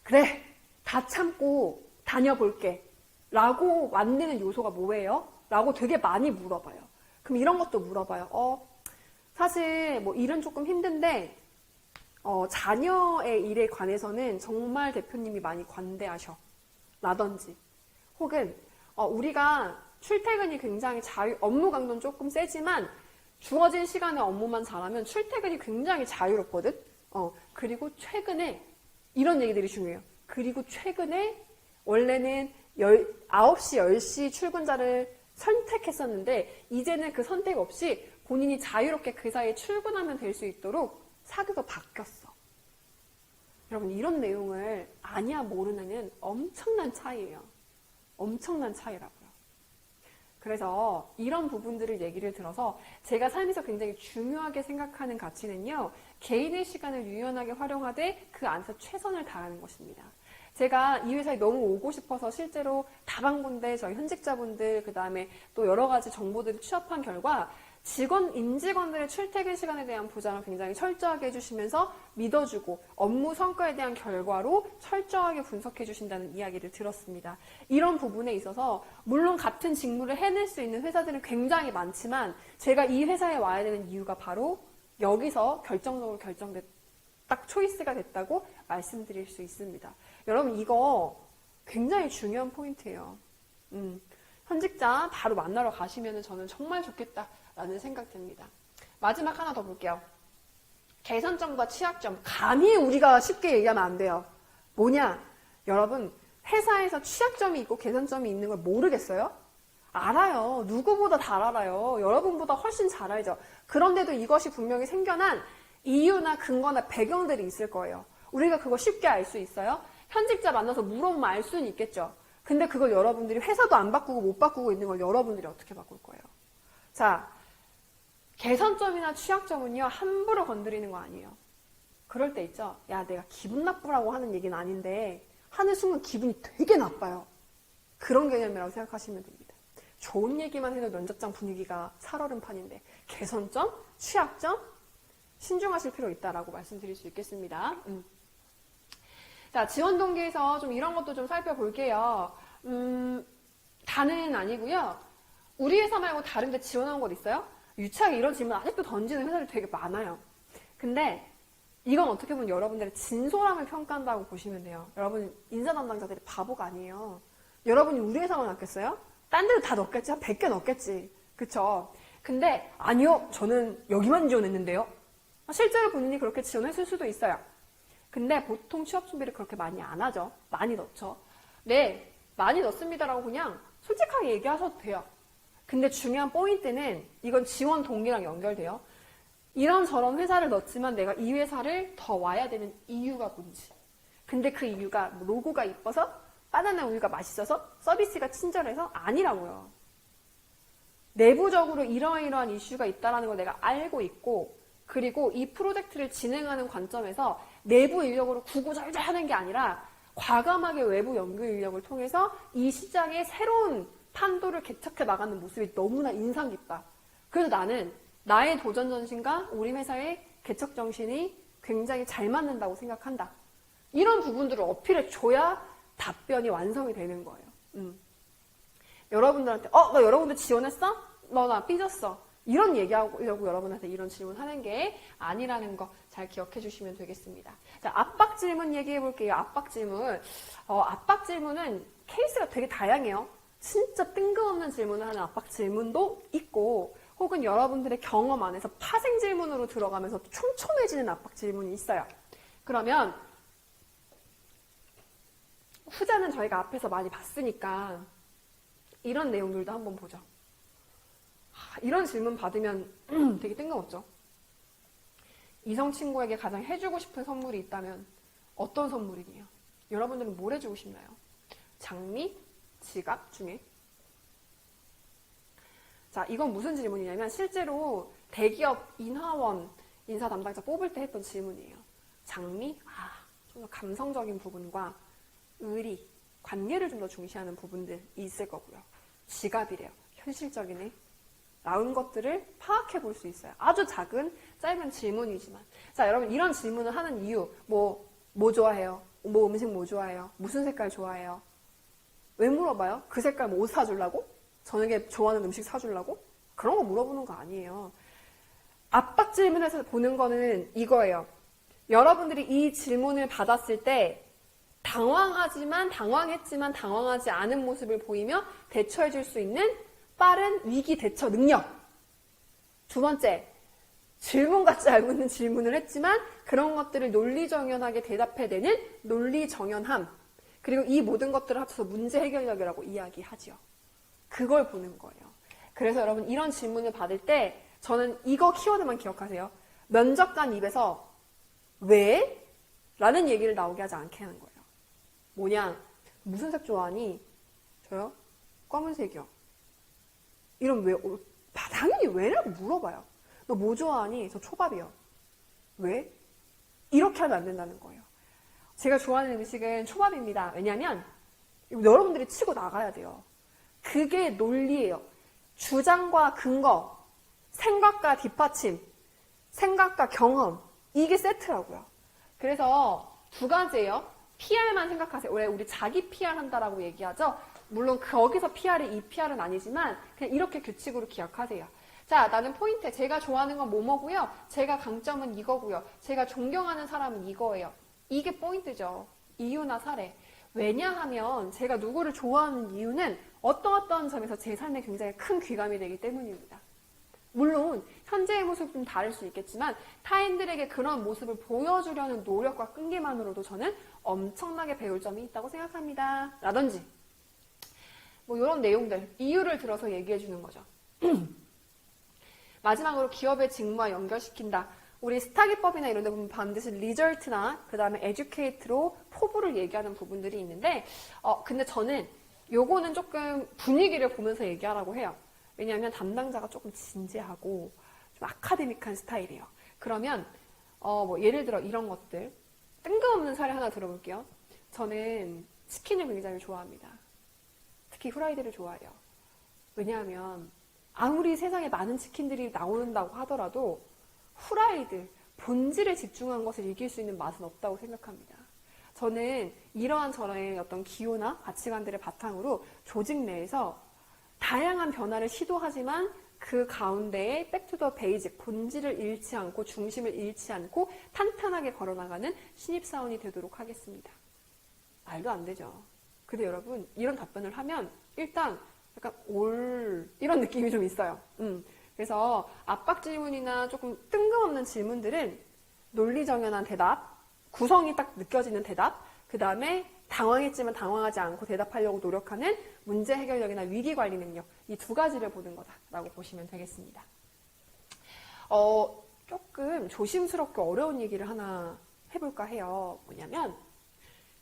그래 다 참고 다녀볼게 라고 만드는 요소가 뭐예요? 라고 되게 많이 물어봐요. 그럼 이런 것도 물어봐요. 사실 뭐 일은 조금 힘든데 자녀의 일에 관해서는 정말 대표님이 많이 관대하셔 라든지 혹은 우리가 출퇴근이 굉장히 업무 강도는 조금 세지만 주어진 시간에 업무만 잘하면 출퇴근이 굉장히 자유롭거든. 그리고 최근에 이런 얘기들이 중요해요. 그리고 최근에 원래는 9시, 10시 출근자를 선택했었는데 이제는 그 선택 없이 본인이 자유롭게 그 사이에 출근하면 될 수 있도록 사교가 바뀌었어. 여러분 이런 내용을 아냐 모르냐는 엄청난 차이예요. 엄청난 차이라고요. 그래서 이런 부분들을 얘기를 들어서 제가 삶에서 굉장히 중요하게 생각하는 가치는요. 개인의 시간을 유연하게 활용하되 그 안에서 최선을 다하는 것입니다. 제가 이 회사에 너무 오고 싶어서 실제로 다방군데 저희 현직자분들 그 다음에 또 여러 가지 정보들을 취합한 결과 임직원들의 출퇴근 시간에 대한 보장을 굉장히 철저하게 해주시면서 믿어주고 업무 성과에 대한 결과로 철저하게 분석해 주신다는 이야기를 들었습니다. 이런 부분에 있어서 물론 같은 직무를 해낼 수 있는 회사들은 굉장히 많지만 제가 이 회사에 와야 되는 이유가 바로 여기서 결정적으로 딱 초이스가 됐다고 말씀드릴 수 있습니다. 여러분 이거 굉장히 중요한 포인트예요. 현직자 바로 만나러 가시면 저는 정말 좋겠다라는 생각 듭니다. 마지막 하나 더 볼게요. 개선점과 취약점. 감히 우리가 쉽게 얘기하면 안 돼요. 뭐냐? 여러분 회사에서 취약점이 있고 개선점이 있는 걸 모르겠어요? 알아요. 누구보다 잘 알아요. 여러분보다 훨씬 잘 알죠. 그런데도 이것이 분명히 생겨난 이유나 근거나 배경들이 있을 거예요. 우리가 그거 쉽게 알 수 있어요? 현직자 만나서 물어보면 알 수는 있겠죠. 근데 그걸 여러분들이 회사도 안 바꾸고 못 바꾸고 있는 걸 여러분들이 어떻게 바꿀 거예요? 자, 개선점이나 취약점은요, 함부로 건드리는 거 아니에요. 그럴 때 있죠. 야, 내가 기분 나쁘라고 하는 얘기는 아닌데 하는 순간 기분이 되게 나빠요. 그런 개념이라고 생각하시면 됩니다. 좋은 얘기만 해도 면접장 분위기가 살얼음 판인데 개선점, 취약점 신중하실 필요 있다라고 말씀드릴 수 있겠습니다. 자, 지원 동기에서 좀 이런 것도 좀 살펴볼게요. 다는 아니고요. 우리 회사 말고 다른 데 지원한 곳 있어요? 유치하게 이런 질문 아직도 던지는 회사들이 되게 많아요. 근데 이건 어떻게 보면 여러분들의 진솔함을 평가한다고 보시면 돼요. 여러분 인사 담당자들이 바보가 아니에요. 여러분이 우리 회사만 넣겠어요? 딴 데도 다 넣겠지? 한 100개 넣겠지. 그쵸? 근데 아니요. 저는 여기만 지원했는데요. 실제로 본인이 그렇게 지원했을 수도 있어요. 근데 보통 취업 준비를 그렇게 많이 안 하죠. 많이 넣죠. 네, 많이 넣습니다라고 그냥 솔직하게 얘기하셔도 돼요. 근데 중요한 포인트는 이건 지원 동기랑 연결돼요. 이런저런 회사를 넣었지만 내가 이 회사를 더 와야 되는 이유가 뭔지. 근데 그 이유가 로고가 이뻐서 바나나 우유가 맛있어서 서비스가 친절해서 아니라고요. 내부적으로 이러한 이슈가 있다는 걸 내가 알고 있고 그리고 이 프로젝트를 진행하는 관점에서 내부 인력으로 구구절절 하는 게 아니라 과감하게 외부 연구 인력을 통해서 이 시장의 새로운 판도를 개척해 나가는 모습이 너무나 인상 깊다. 그래서 나는 나의 도전 정신과 우리 회사의 개척 정신이 굉장히 잘 맞는다고 생각한다. 이런 부분들을 어필해 줘야 답변이 완성이 되는 거예요. 여러분들한테 너 여러분들 지원했어? 너 나 삐졌어. 이런 얘기하려고 여러분한테 이런 질문하는 게 아니라는 거 잘 기억해 주시면 되겠습니다. 자, 압박 질문 얘기해 볼게요. 압박 질문. 압박 질문은 케이스가 되게 다양해요. 진짜 뜬금없는 질문을 하는 압박 질문도 있고 혹은 여러분들의 경험 안에서 파생 질문으로 들어가면서 촘촘해지는 압박 질문이 있어요. 그러면 후자는 저희가 앞에서 많이 봤으니까 이런 내용들도 한번 보죠. 이런 질문 받으면 되게 뜬금없죠. 이성 친구에게 가장 해주고 싶은 선물이 있다면 어떤 선물이에요? 여러분들은 뭘 해주고 싶나요? 장미, 지갑 중에? 자, 이건 무슨 질문이냐면 실제로 대기업 인하원 인사 담당자 뽑을 때 했던 질문이에요. 장미? 좀 더 감성적인 부분과 의리, 관계를 좀 더 중시하는 부분들이 있을 거고요. 지갑이래요. 현실적이네. 나온 것들을 파악해 볼 수 있어요. 아주 작은 짧은 질문이지만. 자, 여러분 이런 질문을 하는 이유, 뭐 좋아해요? 뭐 음식 뭐 좋아해요? 무슨 색깔 좋아해요? 왜 물어봐요? 그 색깔 뭐 옷 사주려고? 저녁에 좋아하는 음식 사주려고? 그런 거 물어보는 거 아니에요. 압박 질문에서 보는 거는 이거예요. 여러분들이 이 질문을 받았을 때 당황했지만 당황하지 않은 모습을 보이며 대처해 줄 수 있는 빠른 위기 대처 능력. 두 번째, 질문 같지 않고 있는 질문을 했지만 그런 것들을 논리정연하게 대답해내는 논리정연함. 그리고 이 모든 것들을 합쳐서 문제 해결력이라고 이야기하죠. 그걸 보는 거예요. 그래서 여러분 이런 질문을 받을 때 저는 이거 키워드만 기억하세요. 면접관 입에서 왜? 라는 얘기를 나오게 하지 않게 하는 거예요. 뭐냐? 무슨 색 좋아하니? 저요? 검은색이요. 이러면 왜? 당연히 왜라고 물어봐요. 너 뭐 좋아하니? 저 초밥이요. 왜? 이렇게 하면 안 된다는 거예요. 제가 좋아하는 음식은 초밥입니다. 왜냐하면 여러분들이 치고 나가야 돼요. 그게 논리예요. 주장과 근거, 생각과 뒷받침, 생각과 경험, 이게 세트라고요. 그래서 두 가지예요. PR만 생각하세요. 왜 우리 자기 PR 한다라고 얘기하죠? 물론 거기서 PR이 이 PR은 아니지만 그냥 이렇게 규칙으로 기억하세요. 자, 나는 포인트. 제가 좋아하는 건 뭐뭐고요. 제가 강점은 이거고요. 제가 존경하는 사람은 이거예요. 이게 포인트죠. 이유나 사례. 왜냐하면 제가 누구를 좋아하는 이유는 어떠한 점에서 제 삶에 굉장히 큰 귀감이 되기 때문입니다. 물론 현재의 모습이 좀 다를 수 있겠지만 타인들에게 그런 모습을 보여주려는 노력과 끈기만으로도 저는 엄청나게 배울 점이 있다고 생각합니다. 라든지 뭐 이런 내용들, 이유를 들어서 얘기해 주는 거죠. 마지막으로 기업의 직무와 연결시킨다. 우리 스타기법이나 이런 데 보면 반드시 리절트나 그 다음에 에듀케이트로 포부를 얘기하는 부분들이 있는데 근데 저는 요거는 조금 분위기를 보면서 얘기하라고 해요. 왜냐하면 담당자가 조금 진지하고 좀 아카데믹한 스타일이에요. 그러면 뭐 예를 들어 이런 것들 뜬금없는 사례 하나 들어볼게요. 저는 치킨을 굉장히 좋아합니다. 특히 후라이드를 좋아해요. 왜냐하면 아무리 세상에 많은 치킨들이 나온다고 하더라도 후라이드, 본질에 집중한 것을 이길 수 있는 맛은 없다고 생각합니다. 저는 이러한 저의 어떤 기호나 가치관들을 바탕으로 조직 내에서 다양한 변화를 시도하지만 그 가운데에 백투더 베이직, 본질을 잃지 않고 중심을 잃지 않고 탄탄하게 걸어나가는 신입사원이 되도록 하겠습니다. 말도 안 되죠. 근데 여러분 이런 답변을 하면 일단 약간 이런 느낌이 좀 있어요. 그래서 압박 질문이나 조금 뜬금없는 질문들은 논리정연한 대답, 구성이 딱 느껴지는 대답, 그 다음에 당황했지만 당황하지 않고 대답하려고 노력하는 문제 해결력이나 위기 관리 능력, 이 두 가지를 보는 거다라고 보시면 되겠습니다. 조금 조심스럽게 어려운 얘기를 하나 해볼까 해요. 뭐냐면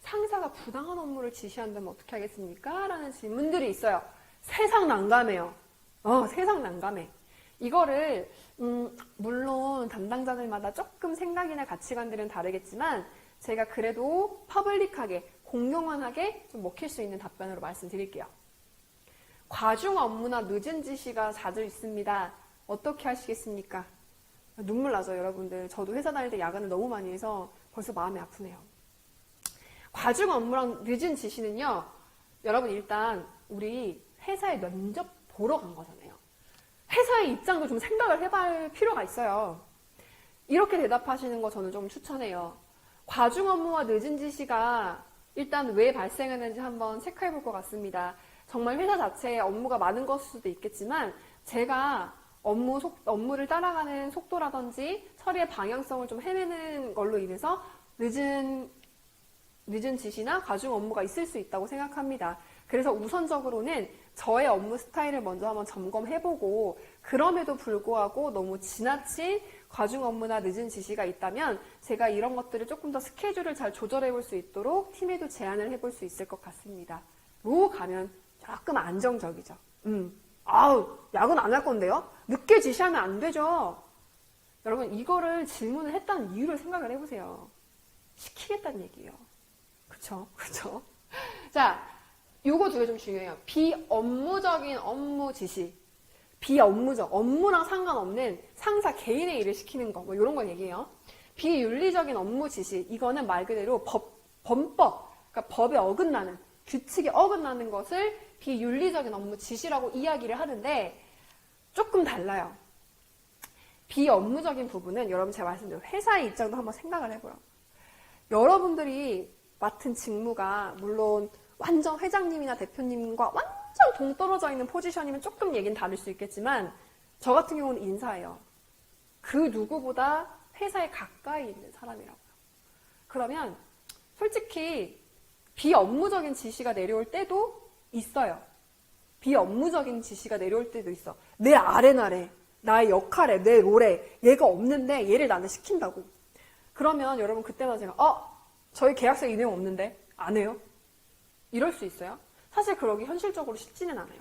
상사가 부당한 업무를 지시한다면 어떻게 하겠습니까? 라는 질문들이 있어요. 세상 난감해요. 세상 난감해. 이거를 물론 담당자들마다 조금 생각이나 가치관들은 다르겠지만 제가 그래도 퍼블릭하게 공공연하게 좀 먹힐 수 있는 답변으로 말씀드릴게요. 과중 업무나 늦은 지시가 자주 있습니다. 어떻게 하시겠습니까? 눈물 나죠, 여러분들. 저도 회사 다닐 때 야근을 너무 많이 해서 벌써 마음이 아프네요. 과중 업무랑 늦은 지시는요, 여러분 일단 우리 회사에 면접 보러 간 거잖아요. 회사의 입장도 좀 생각을 해볼 필요가 있어요. 이렇게 대답하시는 거 저는 좀 추천해요. 과중 업무와 늦은 지시가 일단 왜 발생했는지 한번 체크해 볼 것 같습니다. 정말 회사 자체에 업무가 많은 것일 수도 있겠지만 제가 업무를 따라가는 속도라든지 처리의 방향성을 좀 헤매는 걸로 인해서 늦은 지시나 과중 업무가 있을 수 있다고 생각합니다. 그래서 우선적으로는 저의 업무 스타일을 먼저 한번 점검해보고 그럼에도 불구하고 너무 지나친 과중 업무나 늦은 지시가 있다면 제가 이런 것들을 조금 더 스케줄을 잘 조절해볼 수 있도록 팀에도 제안을 해볼 수 있을 것 같습니다. 로 가면 조금 안정적이죠. 아우, 야근 안 할 건데요? 늦게 지시하면 안 되죠. 여러분, 이거를 질문을 했다는 이유를 생각을 해보세요. 시키겠다는 얘기예요. 그쵸? 자, 요거 두 개 좀 중요해요. 비업무적인 업무 지시. 업무랑 상관없는 상사 개인의 일을 시키는 거, 뭐 이런 걸 얘기해요. 비윤리적인 업무 지시. 이거는 말 그대로 범법, 그러니까 법에 어긋나는, 규칙에 어긋나는 것을 비윤리적인 업무 지시라고 이야기를 하는데 조금 달라요. 비업무적인 부분은 여러분 제가 말씀드린 회사의 입장도 한번 생각을 해보요. 여러분들이 맡은 직무가 물론 완전 회장님이나 대표님과 완전 동떨어져 있는 포지션이면 조금 얘기는 다를 수 있겠지만 저 같은 경우는 인사예요. 그 누구보다 회사에 가까이 있는 사람이라고요. 그러면 솔직히 비업무적인 지시가 내려올 때도 있어요. 비업무적인 지시가 내려올 때도 있어. 내 아래 나의 역할에 내 롤에 얘가 없는데 얘를 나는 시킨다고. 그러면 여러분 그때마다 제가 저희 계약서에 이 내용 없는데 안 해요? 이럴 수 있어요. 사실 그러기 현실적으로 쉽지는 않아요.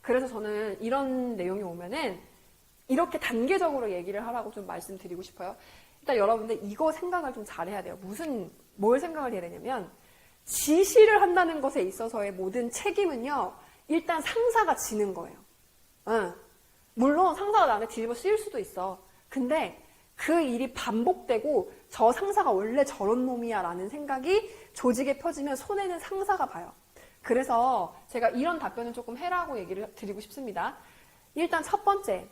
그래서 저는 이런 내용이 오면은 이렇게 단계적으로 얘기를 하라고 좀 말씀드리고 싶어요. 일단 여러분들 이거 생각을 좀 잘해야 돼요. 뭘 생각을 해야 되냐면 지시를 한다는 것에 있어서의 모든 책임은요. 일단 상사가 지는 거예요. 물론 상사가 나한테 뒤집어 쓰일 수도 있어. 근데 그 일이 반복되고 저 상사가 원래 저런 놈이야 라는 생각이 조직에 퍼지면 손해는 상사가 봐요. 그래서 제가 이런 답변을 조금 해라고 얘기를 드리고 싶습니다. 일단 첫 번째,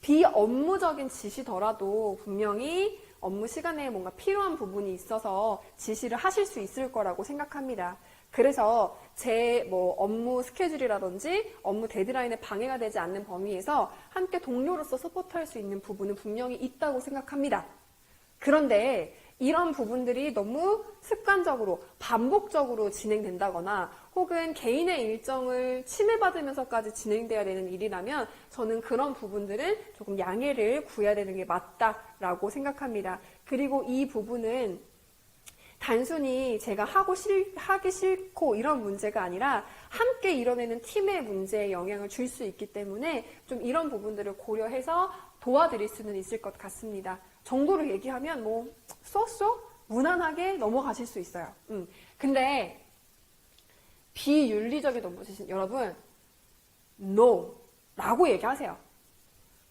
비업무적인 지시더라도 분명히 업무 시간에 뭔가 필요한 부분이 있어서 지시를 하실 수 있을 거라고 생각합니다. 그래서 제 업무 스케줄이라든지 업무 데드라인에 방해가 되지 않는 범위에서 함께 동료로서 서포트할 수 있는 부분은 분명히 있다고 생각합니다. 그런데 이런 부분들이 너무 습관적으로 반복적으로 진행된다거나 혹은 개인의 일정을 침해받으면서까지 진행돼야 되는 일이라면 저는 그런 부분들은 조금 양해를 구해야 되는 게 맞다라고 생각합니다. 그리고 이 부분은 단순히 제가 하기 싫고 이런 문제가 아니라 함께 이뤄내는 팀의 문제에 영향을 줄 수 있기 때문에 좀 이런 부분들을 고려해서 도와드릴 수는 있을 것 같습니다. 정도로 얘기하면 무난하게 넘어가실 수 있어요. 근데 비윤리적인 업무 지시 여러분 no 라고 얘기하세요.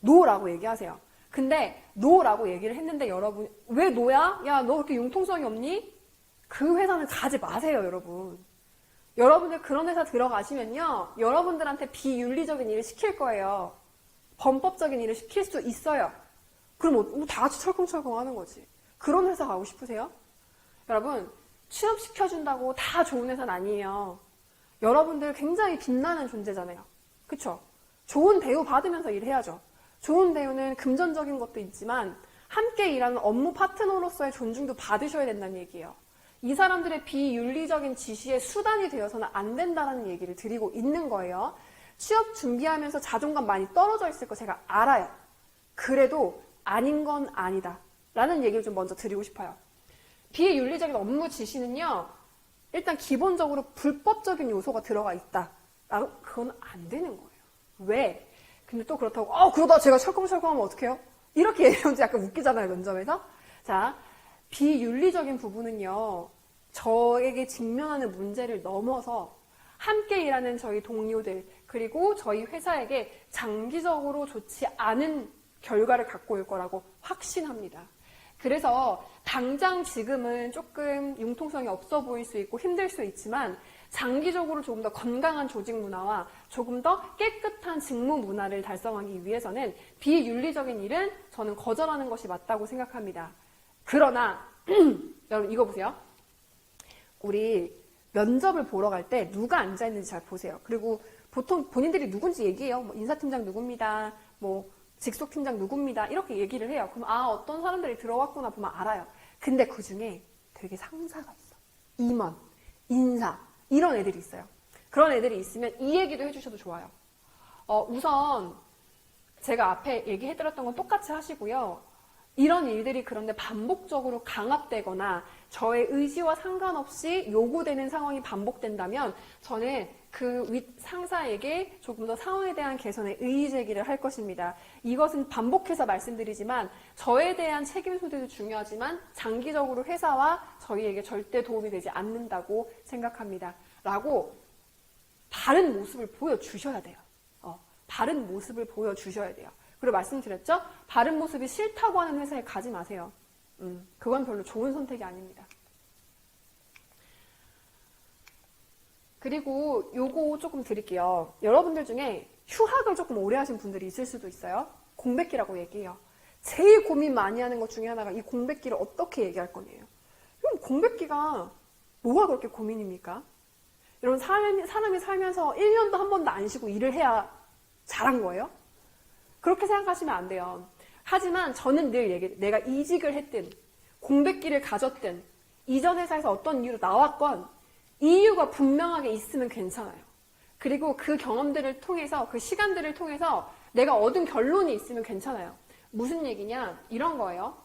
no 라고 얘기하세요. 근데 no 라고 얘기를 했는데 여러분 왜 no야? 야 너 그렇게 융통성이 없니? 그 회사는 가지 마세요, 여러분. 여러분들 그런 회사 들어가시면요. 여러분들한테 비윤리적인 일을 시킬 거예요. 범법적인 일을 시킬 수 있어요. 그럼 다 같이 철컹철컹 하는 거지. 그런 회사 가고 싶으세요? 여러분, 취업시켜준다고 다 좋은 회사는 아니에요. 여러분들 굉장히 빛나는 존재잖아요. 그쵸? 좋은 대우 받으면서 일해야죠. 좋은 대우는 금전적인 것도 있지만 함께 일하는 업무 파트너로서의 존중도 받으셔야 된다는 얘기예요. 이 사람들의 비윤리적인 지시의 수단이 되어서는 안 된다는 얘기를 드리고 있는 거예요. 취업 준비하면서 자존감 많이 떨어져 있을 거 제가 알아요. 그래도 아닌 건 아니다 라는 얘기를 좀 먼저 드리고 싶어요. 비윤리적인 업무 지시는요. 일단 기본적으로 불법적인 요소가 들어가 있다. 그건 안 되는 거예요. 왜? 근데 또 그렇다고 그러다 제가 철컹철컹하면 어떡해요? 이렇게 얘기하면 약간 웃기잖아요. 면접에서. 자, 비윤리적인 부분은요. 저에게 직면하는 문제를 넘어서 함께 일하는 저희 동료들 그리고 저희 회사에게 장기적으로 좋지 않은 결과를 갖고 올 거라고 확신합니다. 그래서 당장 지금은 조금 융통성이 없어 보일 수 있고 힘들 수 있지만 장기적으로 조금 더 건강한 조직 문화와 조금 더 깨끗한 직무 문화를 달성하기 위해서는 비윤리적인 일은 저는 거절하는 것이 맞다고 생각합니다. 그러나 여러분 이거 보세요. 우리 면접을 보러 갈 때 누가 앉아있는지 잘 보세요. 그리고 보통 본인들이 누군지 얘기해요. 인사팀장 누굽니다. 직속팀장 누굽니다. 이렇게 얘기를 해요. 그럼 어떤 사람들이 들어왔구나 보면 알아요. 근데 그 중에 되게 상사가 있어. 임원, 인사 이런 애들이 있어요. 그런 애들이 있으면 이 얘기도 해주셔도 좋아요. 우선 제가 앞에 얘기해드렸던 건 똑같이 하시고요. 이런 일들이 그런데 반복적으로 강압되거나 저의 의지와 상관없이 요구되는 상황이 반복된다면 저는 그 윗 상사에게 조금 더 상황에 대한 개선의 의의 제기를 할 것입니다. 이것은 반복해서 말씀드리지만 저에 대한 책임 소재도 중요하지만 장기적으로 회사와 저희에게 절대 도움이 되지 않는다고 생각합니다. 라고 바른 모습을 보여주셔야 돼요. 바른 모습을 보여주셔야 돼요. 그리고 말씀드렸죠? 바른 모습이 싫다고 하는 회사에 가지 마세요. 그건 별로 좋은 선택이 아닙니다. 그리고 요거 조금 드릴게요. 여러분들 중에 휴학을 조금 오래 하신 분들이 있을 수도 있어요. 공백기라고 얘기해요. 제일 고민 많이 하는 것 중에 하나가 이 공백기를 어떻게 얘기할 거냐예요. 그럼 공백기가 뭐가 그렇게 고민입니까? 여러분 사람이 살면서 1년도 한 번도 안 쉬고 일을 해야 잘한 거예요? 그렇게 생각하시면 안 돼요. 하지만 저는 늘 내가 이직을 했든 공백기를 가졌든 이전 회사에서 어떤 이유로 나왔건 이유가 분명하게 있으면 괜찮아요. 그리고 그 경험들을 통해서 그 시간들을 통해서 내가 얻은 결론이 있으면 괜찮아요. 무슨 얘기냐? 이런 거예요.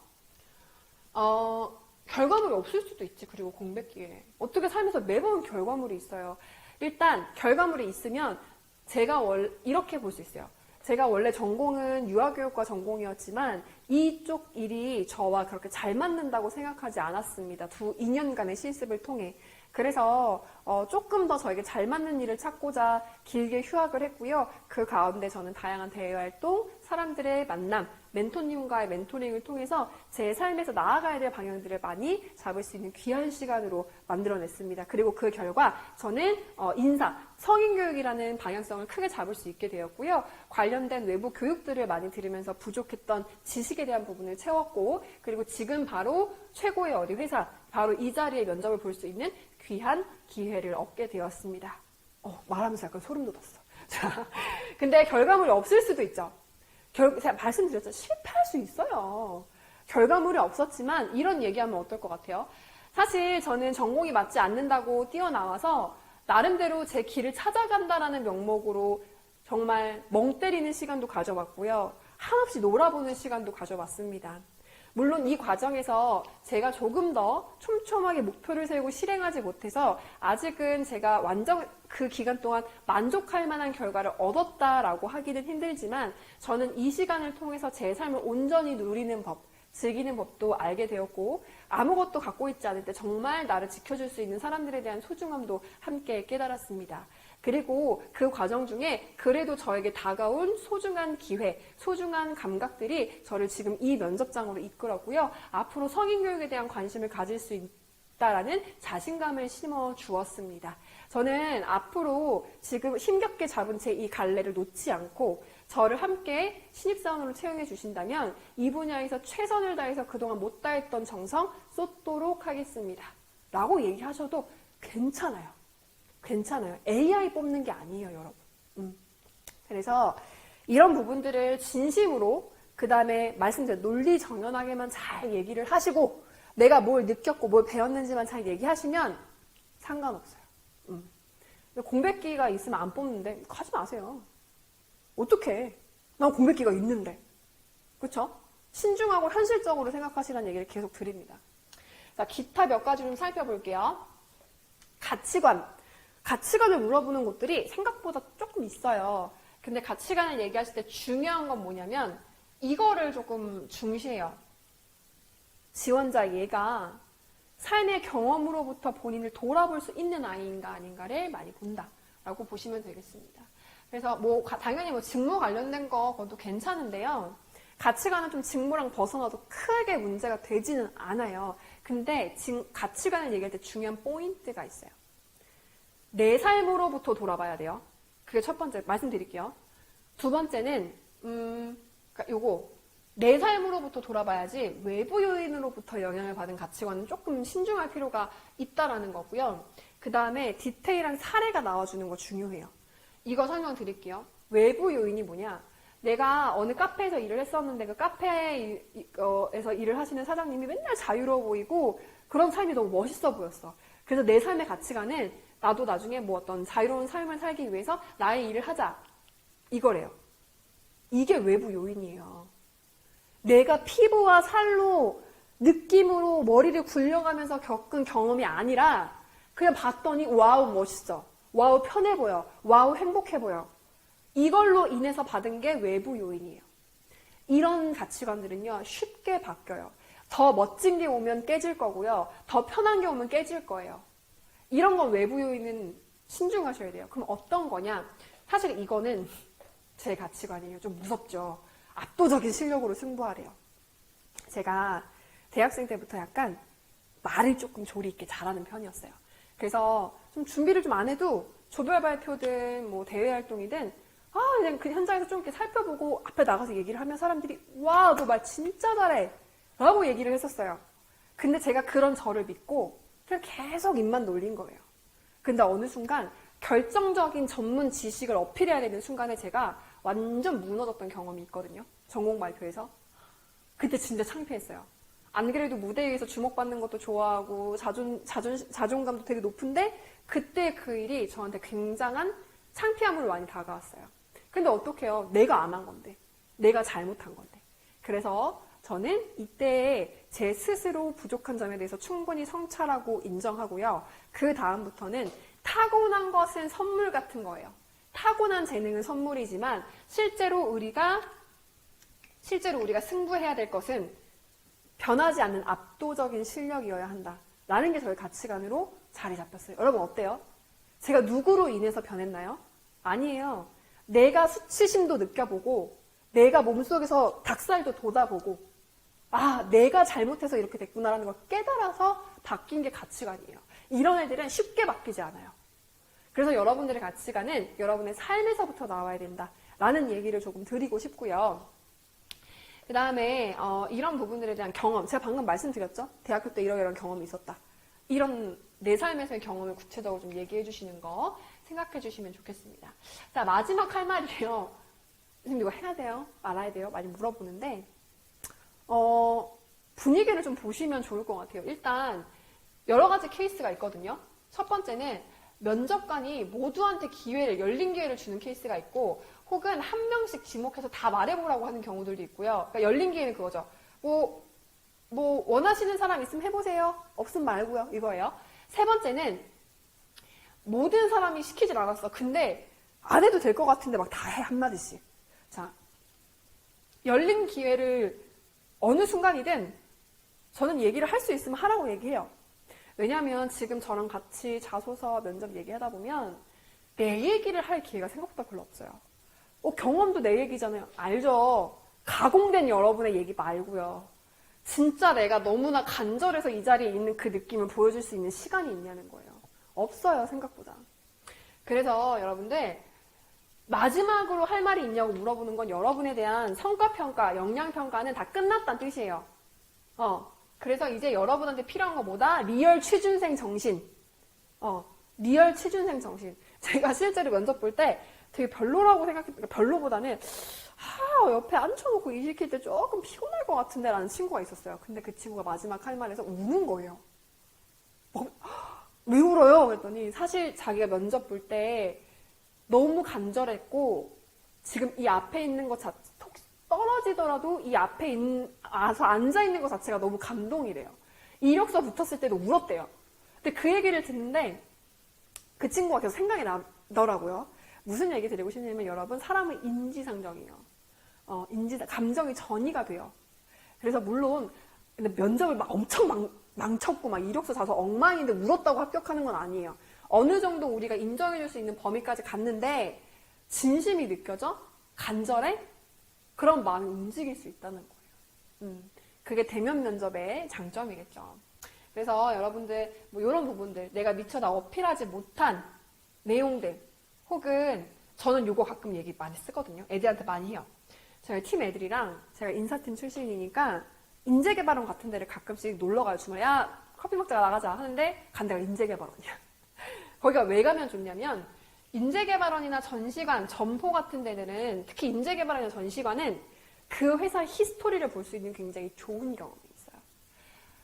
결과물이 없을 수도 있지. 그리고 공백기에 어떻게 살면서 매번 결과물이 있어요. 일단 결과물이 있으면 제가 이렇게 볼 수 있어요. 제가 원래 전공은 유아교육과 전공이었지만 이쪽 일이 저와 그렇게 잘 맞는다고 생각하지 않았습니다. 2년간의 실습을 통해. 그래서 조금 더 저에게 잘 맞는 일을 찾고자 길게 휴학을 했고요. 그 가운데 저는 다양한 대외활동, 사람들의 만남, 멘토님과의 멘토링을 통해서 제 삶에서 나아가야 될 방향들을 많이 잡을 수 있는 귀한 시간으로 만들어냈습니다. 그리고 그 결과 저는 인사, 성인교육이라는 방향성을 크게 잡을 수 있게 되었고요. 관련된 외부 교육들을 많이 들으면서 부족했던 지식에 대한 부분을 채웠고, 그리고 지금 바로 최고의 어디 회사, 바로 이 자리에 면접을 볼 수 있는 귀한 기회를 얻게 되었습니다. 말하면서 약간 소름 돋았어. 자, 근데 결과물이 없을 수도 있죠. 제가 말씀드렸죠. 실패할 수 있어요. 결과물이 없었지만 이런 얘기하면 어떨 것 같아요? 사실 저는 전공이 맞지 않는다고 뛰어나와서 나름대로 제 길을 찾아간다라는 명목으로 정말 멍 때리는 시간도 가져왔고요. 한없이 놀아보는 시간도 가져왔습니다. 물론 이 과정에서 제가 조금 더 촘촘하게 목표를 세우고 실행하지 못해서 아직은 제가 완전 그 기간 동안 만족할 만한 결과를 얻었다라고 하기는 힘들지만 저는 이 시간을 통해서 제 삶을 온전히 누리는 법, 즐기는 법도 알게 되었고 아무것도 갖고 있지 않을 때 정말 나를 지켜줄 수 있는 사람들에 대한 소중함도 함께 깨달았습니다. 그리고 그 과정 중에 그래도 저에게 다가온 소중한 기회, 소중한 감각들이 저를 지금 이 면접장으로 이끌었고요. 앞으로 성인교육에 대한 관심을 가질 수 있다라는 자신감을 심어 주었습니다. 저는 앞으로 지금 힘겹게 잡은 제 이 갈래를 놓지 않고 저를 함께 신입사원으로 채용해 주신다면 이 분야에서 최선을 다해서 그동안 못 다했던 정성 쏟도록 하겠습니다. 라고 얘기하셔도 괜찮아요. 괜찮아요. AI 뽑는 게 아니에요, 여러분. 그래서 이런 부분들을 진심으로 그 다음에 말씀드린 논리정연하게만 잘 얘기를 하시고 내가 뭘 느꼈고 뭘 배웠는지만 잘 얘기하시면 상관없어요. 공백기가 있으면 안 뽑는데 가지 마세요. 어떡해. 난 공백기가 있는데. 그렇죠? 신중하고 현실적으로 생각하시라는 얘기를 계속 드립니다. 자, 기타 몇 가지 좀 살펴볼게요. 가치관을 물어보는 곳들이 생각보다 조금 있어요. 근데 가치관을 얘기하실 때 중요한 건 뭐냐면 이거를 조금 중시해요. 지원자 얘가 삶의 경험으로부터 본인을 돌아볼 수 있는 아이인가 아닌가를 많이 본다라고 보시면 되겠습니다. 그래서 당연히 직무 관련된 그것도 괜찮은데요. 가치관은 좀 직무랑 벗어나도 크게 문제가 되지는 않아요. 근데 가치관을 얘기할 때 중요한 포인트가 있어요. 내 삶으로부터 돌아봐야 돼요. 그게 첫 번째 말씀드릴게요. 두 번째는 내 삶으로부터 돌아봐야지 외부 요인으로부터 영향을 받은 가치관은 조금 신중할 필요가 있다라는 거고요. 그 다음에 디테일한 사례가 나와주는 거 중요해요. 이거 설명드릴게요. 외부 요인이 뭐냐? 내가 어느 카페에서 일을 했었는데 그 카페에서 일을 하시는 사장님이 맨날 자유로워 보이고 그런 삶이 너무 멋있어 보였어. 그래서 내 삶의 가치관은 나도 나중에 뭐 어떤 자유로운 삶을 살기 위해서 나의 일을 하자. 이거래요. 이게 외부 요인이에요. 내가 피부와 살로 느낌으로 머리를 굴려가면서 겪은 경험이 아니라 그냥 봤더니 와우 멋있어. 와우 편해 보여. 와우 행복해 보여. 이걸로 인해서 받은 게 외부 요인이에요. 이런 가치관들은요, 쉽게 바뀌어요. 더 멋진 게 오면 깨질 거고요. 더 편한 게 오면 깨질 거예요. 이런 건 외부 요인은 신중하셔야 돼요. 그럼 어떤 거냐? 사실 이거는 제 가치관이에요. 좀 무섭죠. 압도적인 실력으로 승부하래요. 제가 대학생 때부터 약간 말을 조금 조리 있게 잘하는 편이었어요. 그래서 좀 준비를 좀 안 해도 조별 발표든 뭐 대외 활동이든 그냥 그 현장에서 좀 이렇게 살펴보고 앞에 나가서 얘기를 하면 사람들이 와, 너 말 진짜 잘해 라고 얘기를 했었어요. 근데 제가 그런 저를 믿고 그냥 계속 입만 놀린 거예요. 근데 어느 순간 결정적인 전문 지식을 어필해야 되는 순간에 제가 완전 무너졌던 경험이 있거든요. 전공 발표에서. 그때 진짜 창피했어요. 안 그래도 무대 위에서 주목받는 것도 좋아하고 자존감도 되게 높은데 그때 그 일이 저한테 굉장한 창피함으로 많이 다가왔어요. 근데 어떡해요? 내가 안 한 건데. 내가 잘못한 건데. 그래서 저는 이때 제 스스로 부족한 점에 대해서 충분히 성찰하고 인정하고요. 그 다음부터는 타고난 것은 선물 같은 거예요. 타고난 재능은 선물이지만 실제로 우리가 승부해야 될 것은 변하지 않는 압도적인 실력이어야 한다. 라는 게 저의 가치관으로 자리 잡혔어요. 여러분 어때요? 제가 누구로 인해서 변했나요? 아니에요. 내가 수치심도 느껴보고 내가 몸속에서 닭살도 돋아보고 내가 잘못해서 이렇게 됐구나라는 걸 깨달아서 바뀐 게 가치관이에요. 이런 애들은 쉽게 바뀌지 않아요. 그래서 여러분들의 가치관은 여러분의 삶에서부터 나와야 된다라는 얘기를 조금 드리고 싶고요. 그 다음에 이런 부분들에 대한 경험, 제가 방금 말씀드렸죠? 대학교 때 이런 경험이 있었다. 이런 내 삶에서의 경험을 구체적으로 좀 얘기해 주시는 거 생각해 주시면 좋겠습니다. 자, 마지막 할 말이에요. 선생님 이거 해야 돼요? 말아야 돼요? 많이 물어보는데 분위기를 좀 보시면 좋을 것 같아요. 일단 여러 가지 케이스가 있거든요. 첫 번째는 면접관이 모두한테 열린 기회를 주는 케이스가 있고 혹은 한 명씩 지목해서 다 말해보라고 하는 경우들도 있고요. 그러니까 열린 기회는 그거죠. 뭐 원하시는 사람 있으면 해보세요. 없으면 말고요. 이거예요. 세 번째는 모든 사람이 시키질 않았어. 근데 안 해도 될 것 같은데 막 다 해, 한마디씩. 자, 열린 기회를 어느 순간이든 저는 얘기를 할 수 있으면 하라고 얘기해요. 왜냐하면 지금 저랑 같이 자소서 면접 얘기하다 보면 내 얘기를 할 기회가 생각보다 별로 없어요. 경험도 내 얘기잖아요. 알죠? 가공된 여러분의 얘기 말고요. 진짜 내가 너무나 간절해서 이 자리에 있는 그 느낌을 보여줄 수 있는 시간이 있냐는 거예요. 없어요, 생각보다. 그래서 여러분들 마지막으로 할 말이 있냐고 물어보는 건 여러분에 대한 성과평가, 역량평가는 다 끝났다는 뜻이에요. 그래서 이제 여러분한테 필요한 거 뭐다? 리얼 취준생 정신. 리얼 취준생 정신. 제가 실제로 면접 볼 때 되게 별로라고 생각했던, 별로보다는 옆에 앉혀놓고 일 시킬 때 조금 피곤할 것 같은데 라는 친구가 있었어요. 근데 그 친구가 마지막 할 말에서 우는 거예요. 왜 울어요? 그랬더니 사실 자기가 면접 볼 때 너무 간절했고 지금 이 앞에 있는 것 자체 톡 떨어지더라도 이 앞에 와서 앉아있는 것 자체가 너무 감동이래요. 이력서 붙었을 때도 울었대요. 근데 그 얘기를 듣는데 그 친구가 계속 생각이 나더라고요. 무슨 얘기 드리고 싶냐면 여러분 사람은 인지상정이에요. 감정이 전이가 돼요. 그래서 물론 근데 면접을 막 엄청 망쳤고 막 이력서 자서 엉망인데 울었다고 합격하는 건 아니에요. 어느 정도 우리가 인정해줄 수 있는 범위까지 갔는데 진심이 느껴져? 간절해? 그런 마음이 움직일 수 있다는 거예요. 그게 대면 면접의 장점이겠죠. 그래서 여러분들 뭐 이런 부분들 내가 미처 다 어필하지 못한 내용들 혹은 저는 이거 가끔 얘기 많이 쓰거든요. 애들한테 많이 해요. 저희 팀 애들이랑 제가 인사팀 출신이니까 인재개발원 같은 데를 가끔씩 놀러가요. 주말에 야 커피 먹자 나가자 하는데 간 데가 인재개발원이야. 거기가 왜 가면 좋냐면 인재개발원이나 전시관, 점포 같은 데는 특히 인재개발원이나 전시관은 그 회사 히스토리를 볼 수 있는 굉장히 좋은 경험이 있어요.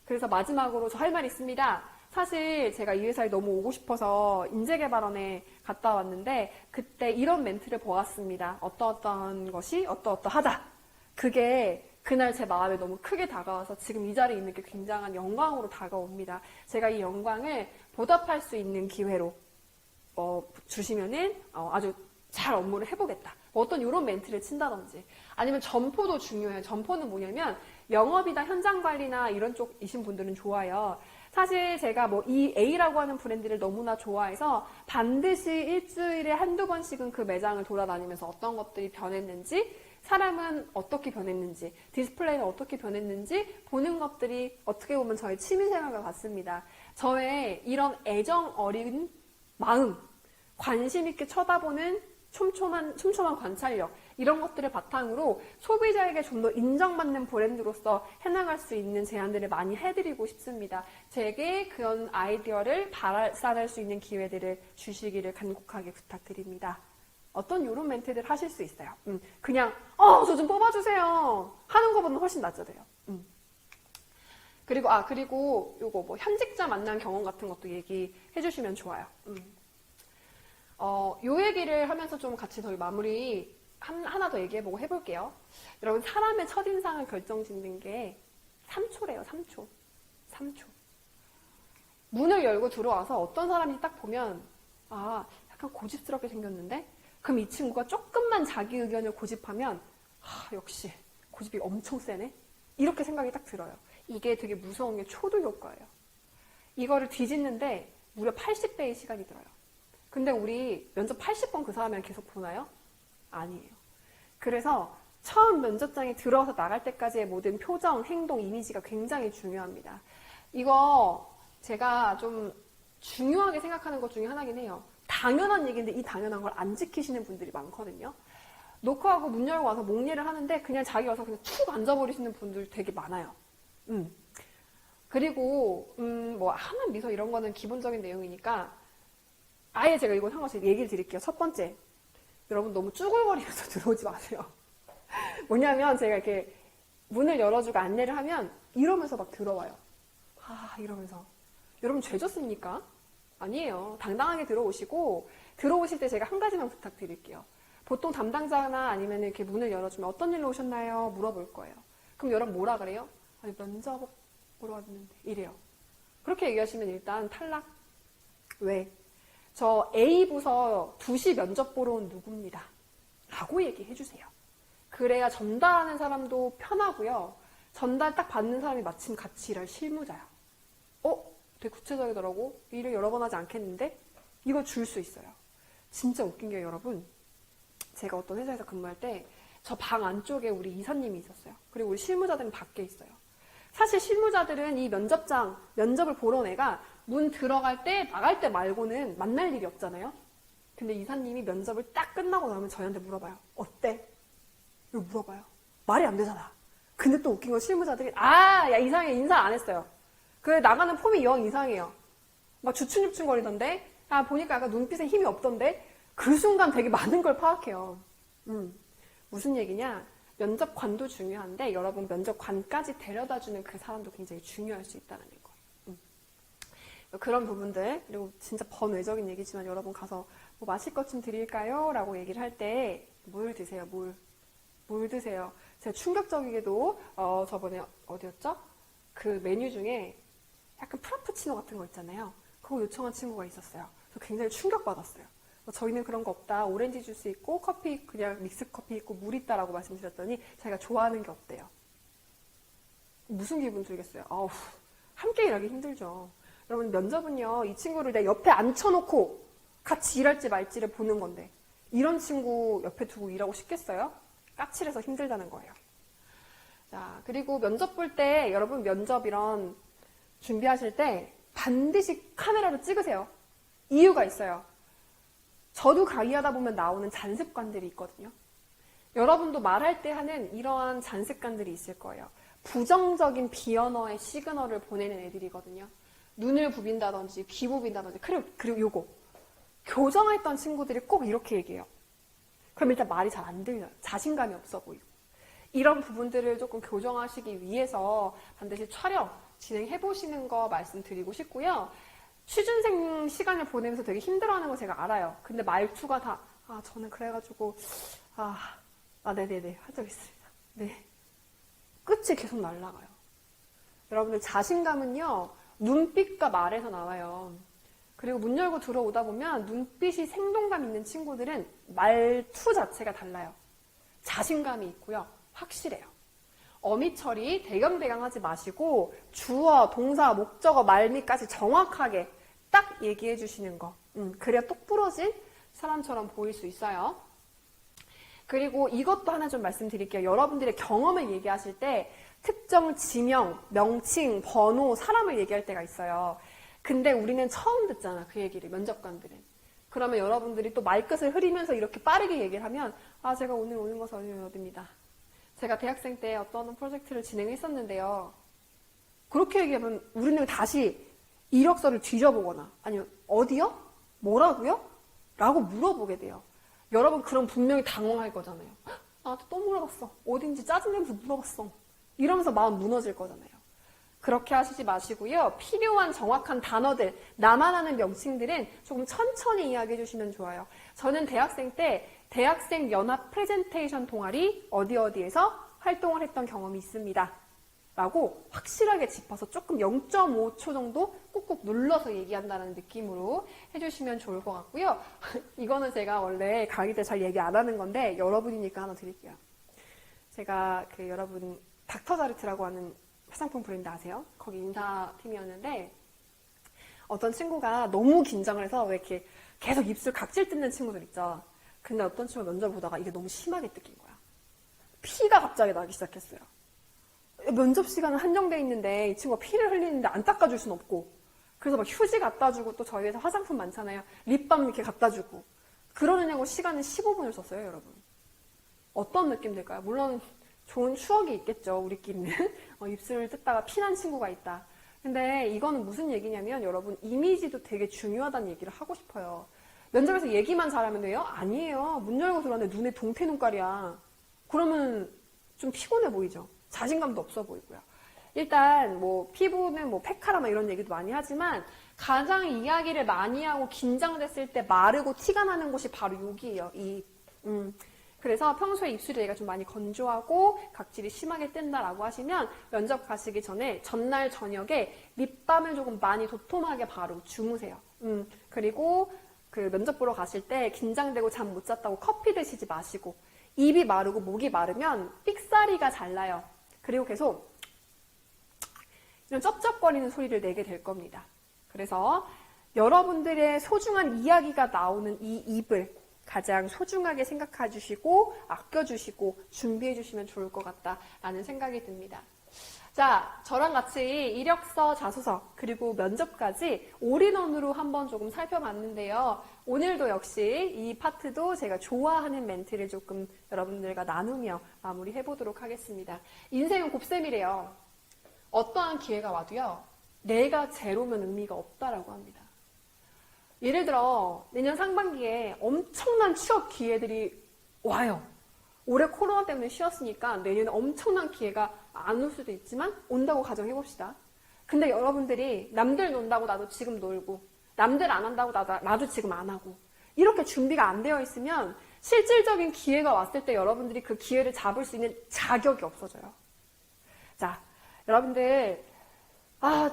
그래서 마지막으로 저 할 말 있습니다. 사실 제가 이 회사에 너무 오고 싶어서 인재개발원에 갔다 왔는데 그때 이런 멘트를 보았습니다. 어떠어떠한 것이 어떠어떠하다. 그게 그날 제 마음에 너무 크게 다가와서 지금 이 자리에 있는 게 굉장한 영광으로 다가옵니다. 제가 이 영광을 보답할 수 있는 기회로 주시면은 아주 잘 업무를 해보겠다. 어떤 이런 멘트를 친다든지 아니면 점포도 중요해요. 점포는 뭐냐면 영업이나 현장 관리나 이런 쪽이신 분들은 좋아요. 사실 제가 이 A라고 하는 브랜드를 너무나 좋아해서 반드시 일주일에 한두 번씩은 그 매장을 돌아다니면서 어떤 것들이 변했는지, 사람은 어떻게 변했는지, 디스플레이는 어떻게 변했는지 보는 것들이 어떻게 보면 저의 취미생활과 같습니다. 저의 이런 애정 어린 마음, 관심 있게 쳐다보는 촘촘한 관찰력, 이런 것들을 바탕으로 소비자에게 좀 더 인정받는 브랜드로서 해나갈 수 있는 제안들을 많이 해드리고 싶습니다. 제게 그런 아이디어를 발산할 수 있는 기회들을 주시기를 간곡하게 부탁드립니다. 어떤 이런 멘트들 하실 수 있어요. 그냥 저 좀 뽑아주세요 하는 것보다 훨씬 낫죠 돼요. 그리고 요거 현직자 만난 경험 같은 것도 얘기해 주시면 좋아요. 요 얘기를 하면서 좀 같이 저희 마무리 하나 더 얘기해보고 해볼게요. 여러분, 사람의 첫인상을 결정짓는 게 3초래요, 3초. 3초. 문을 열고 들어와서 어떤 사람이 딱 보면, 약간 고집스럽게 생겼는데? 그럼 이 친구가 조금만 자기 의견을 고집하면, 역시, 고집이 엄청 세네? 이렇게 생각이 딱 들어요. 이게 되게 무서운 게 초도 효과예요. 이거를 뒤집는데 무려 80배의 시간이 들어요. 근데 우리 면접 80번 그 사람이랑 계속 보나요? 아니에요. 그래서 처음 면접장에 들어와서 나갈 때까지의 모든 표정, 행동, 이미지가 굉장히 중요합니다. 이거 제가 좀 중요하게 생각하는 것 중에 하나긴 해요. 당연한 얘기인데 이 당연한 걸 안 지키시는 분들이 많거든요. 노크하고 문 열고 와서 목례를 하는데 그냥 자기 와서 그냥 툭 앉아버리시는 분들 되게 많아요. 그리고 하는 미소 이런 거는 기본적인 내용이니까 아예 제가 이거 상관없이 얘기를 드릴게요. 첫 번째, 여러분 너무 쭈글거리면서 들어오지 마세요. 뭐냐면 제가 이렇게 문을 열어주고 안내를 하면 이러면서 막 들어와요. 이러면서. 여러분 죄졌습니까? 아니에요. 당당하게 들어오시고 들어오실 때 제가 한 가지만 부탁드릴게요. 보통 담당자나 아니면 이렇게 문을 열어주면 어떤 일로 오셨나요? 물어볼 거예요. 그럼 여러분 뭐라 그래요? 아니 면접 보러 왔는데 이래요. 그렇게 얘기하시면 일단 탈락. 왜? 저 A부서 2시 면접 보러 온 누구입니다. 라고 얘기해 주세요. 그래야 전달하는 사람도 편하고요. 전달 딱 받는 사람이 마침 같이 일할 실무자야. 되게 구체적이더라고. 일을 여러 번 하지 않겠는데? 이거 줄 수 있어요. 진짜 웃긴 게 여러분, 제가 어떤 회사에서 근무할 때 저 방 안쪽에 우리 이사님이 있었어요. 그리고 우리 실무자들은 밖에 있어요. 사실 실무자들은 이 면접을 보러 내가 문 들어갈 때, 나갈 때 말고는 만날 일이 없잖아요. 근데 이사님이 면접을 딱 끝나고 나면 저희한테 물어봐요. 어때? 이거 물어봐요. 말이 안 되잖아. 근데 또 웃긴 건 실무자들이 야 이상해. 인사 안 했어요. 그래 나가는 폼이 영 이상해요. 막 주춤주춤거리던데 보니까 약간 눈빛에 힘이 없던데 그 순간 되게 많은 걸 파악해요. 무슨 얘기냐? 면접관도 중요한데 여러분 면접관까지 데려다주는 그 사람도 굉장히 중요할 수 있다는 거예요. 그런 부분들, 그리고 진짜 번외적인 얘기지만 여러분 가서 마실 것 좀 드릴까요? 라고 얘기를 할 때 물 드세요. 물 드세요. 제가 충격적이게도 저번에 어디였죠? 그 메뉴 중에 약간 프라푸치노 같은 거 있잖아요. 그거 요청한 친구가 있었어요. 그래서 굉장히 충격받았어요. 저희는 그런 거 없다. 오렌지 주스 있고 커피 그냥 믹스 커피 있고 물 있다라고 말씀드렸더니 자기가 좋아하는 게 없대요. 무슨 기분 들겠어요? 함께 일하기 힘들죠. 여러분 면접은요. 이 친구를 내 옆에 앉혀놓고 같이 일할지 말지를 보는 건데 이런 친구 옆에 두고 일하고 싶겠어요? 까칠해서 힘들다는 거예요. 자, 그리고 면접 볼 때 여러분 면접 이런 준비하실 때 반드시 카메라로 찍으세요. 이유가 있어요. 저도 강의하다 보면 나오는 잔습관들이 있거든요. 여러분도 말할 때 하는 이러한 잔습관들이 있을 거예요. 부정적인 비언어의 시그널을 보내는 애들이거든요. 눈을 부빈다든지 귀 부빈다든지 그리고 요거 교정했던 친구들이 꼭 이렇게 얘기해요. 그럼 일단 말이 잘 안 들려요. 자신감이 없어 보이고. 이런 부분들을 조금 교정하시기 위해서 반드시 촬영 진행해 보시는 거 말씀드리고 싶고요. 취준생 시간을 보내면서 되게 힘들어하는 거 제가 알아요. 근데 말투가 다 저는 그래가지고 네네네 한 적 있습니다. 네. 끝이 계속 날아가요. 여러분들 자신감은요 눈빛과 말에서 나와요. 그리고 문 열고 들어오다 보면 눈빛이 생동감 있는 친구들은 말투 자체가 달라요. 자신감이 있고요. 확실해요. 어미 처리 대강대강 하지 마시고 주어, 동사, 목적어, 말미까지 정확하게 딱 얘기해 주시는 거. 그래야 똑부러진 사람처럼 보일 수 있어요. 그리고 이것도 하나 좀 말씀드릴게요. 여러분들의 경험을 얘기하실 때 특정 지명, 명칭, 번호, 사람을 얘기할 때가 있어요. 근데 우리는 처음 듣잖아, 그 얘기를, 면접관들은. 그러면 여러분들이 또 말끝을 흐리면서 이렇게 빠르게 얘기를 하면 제가 오늘 오는 것은 어디입니다. 제가 대학생 때 어떤 프로젝트를 진행했었는데요. 그렇게 얘기하면 우리는 다시 이력서를 뒤져보거나 아니면 어디요? 뭐라고요? 라고 물어보게 돼요. 여러분 그럼 분명히 당황할 거잖아요. 나한테 또 물어봤어. 어딘지 짜증내면서 물어봤어. 이러면서 마음 무너질 거잖아요. 그렇게 하시지 마시고요. 필요한 정확한 단어들, 나만 아는 명칭들은 조금 천천히 이야기해 주시면 좋아요. 저는 대학생 때 대학생 연합 프레젠테이션 동아리 어디에서 활동을 했던 경험이 있습니다. 라고 확실하게 짚어서 조금 0.5초 정도 꾹꾹 눌러서 얘기한다는 느낌으로 해주시면 좋을 것 같고요. 이거는 제가 원래 강의 때 잘 얘기 안 하는 건데 여러분이니까 하나 드릴게요. 제가 여러분 닥터자르트라고 하는 화장품 브랜드 아세요? 거기 인사팀이었는데 어떤 친구가 너무 긴장을 해서 왜 이렇게 계속 입술 각질 뜯는 친구들 있죠. 근데 어떤 친구가 면접을 보다가 이게 너무 심하게 뜯긴 거야. 피가 갑자기 나기 시작했어요. 면접 시간은 한정돼 있는데 이 친구가 피를 흘리는데 안 닦아줄 순 없고 그래서 막 휴지 갖다 주고 또 저희 회사 화장품 많잖아요. 립밤 이렇게 갖다 주고 그러느냐고 시간은 15분을 썼어요, 여러분. 어떤 느낌 들까요? 물론 좋은 추억이 있겠죠, 우리끼리는. 입술을 뜯다가 피난 친구가 있다. 근데 이거는 무슨 얘기냐면 여러분 이미지도 되게 중요하다는 얘기를 하고 싶어요. 면접에서 얘기만 잘하면 돼요? 아니에요. 문 열고 들어왔는데 눈에 동태 눈깔이야. 그러면 좀 피곤해 보이죠. 자신감도 없어 보이고요. 일단 피부는 페카라 이런 얘기도 많이 하지만 가장 이야기를 많이 하고 긴장됐을 때 마르고 티가 나는 곳이 바로 여기예요. 그래서 평소에 입술이 내가 좀 많이 건조하고 각질이 심하게 뜬다라고 하시면 면접 가시기 전에 전날 저녁에 립밤을 조금 많이 도톰하게 바르고 주무세요. 그리고 면접 보러 가실 때 긴장되고 잠 못 잤다고 커피 드시지 마시고 입이 마르고 목이 마르면 삑사리가 잘 나요. 그리고 계속 이런 쩝쩝거리는 소리를 내게 될 겁니다. 그래서 여러분들의 소중한 이야기가 나오는 이 입을 가장 소중하게 생각해 주시고 아껴주시고 준비해 주시면 좋을 것 같다라는 생각이 듭니다. 자, 저랑 같이 이력서, 자소서, 그리고 면접까지 올인원으로 한번 조금 살펴봤는데요. 오늘도 역시 이 파트도 제가 좋아하는 멘트를 조금 여러분들과 나누며 마무리해보도록 하겠습니다. 인생은 곱셈이래요. 어떠한 기회가 와도요, 내가 제로면 의미가 없다라고 합니다. 예를 들어 내년 상반기에 엄청난 취업 기회들이 와요. 올해 코로나 때문에 쉬었으니까 내년에 엄청난 기회가 안 올 수도 있지만 온다고 가정해봅시다. 근데 여러분들이 남들 논다고 나도 지금 놀고 남들 안 한다고 나도 지금 안 하고 이렇게 준비가 안 되어 있으면 실질적인 기회가 왔을 때 여러분들이 그 기회를 잡을 수 있는 자격이 없어져요. 자, 여러분들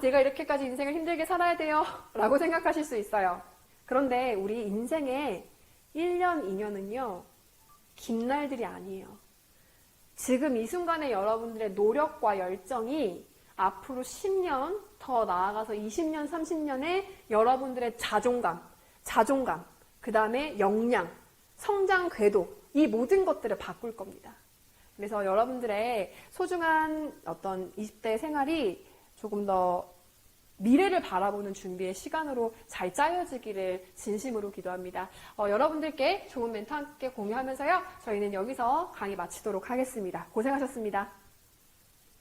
내가 이렇게까지 인생을 힘들게 살아야 돼요 라고 생각하실 수 있어요. 그런데 우리 인생의 1년, 2년은요 긴 날들이 아니에요. 지금 이 순간에 여러분들의 노력과 열정이 앞으로 10년, 더 나아가서 20년, 30년에 여러분들의 자존감, 그 다음에 역량, 성장 궤도, 이 모든 것들을 바꿀 겁니다. 그래서 여러분들의 소중한 어떤 20대 생활이 조금 더 미래를 바라보는 준비의 시간으로 잘 짜여지기를 진심으로 기도합니다. 여러분들께 좋은 멘트 함께 공유하면서요. 저희는 여기서 강의 마치도록 하겠습니다. 고생하셨습니다.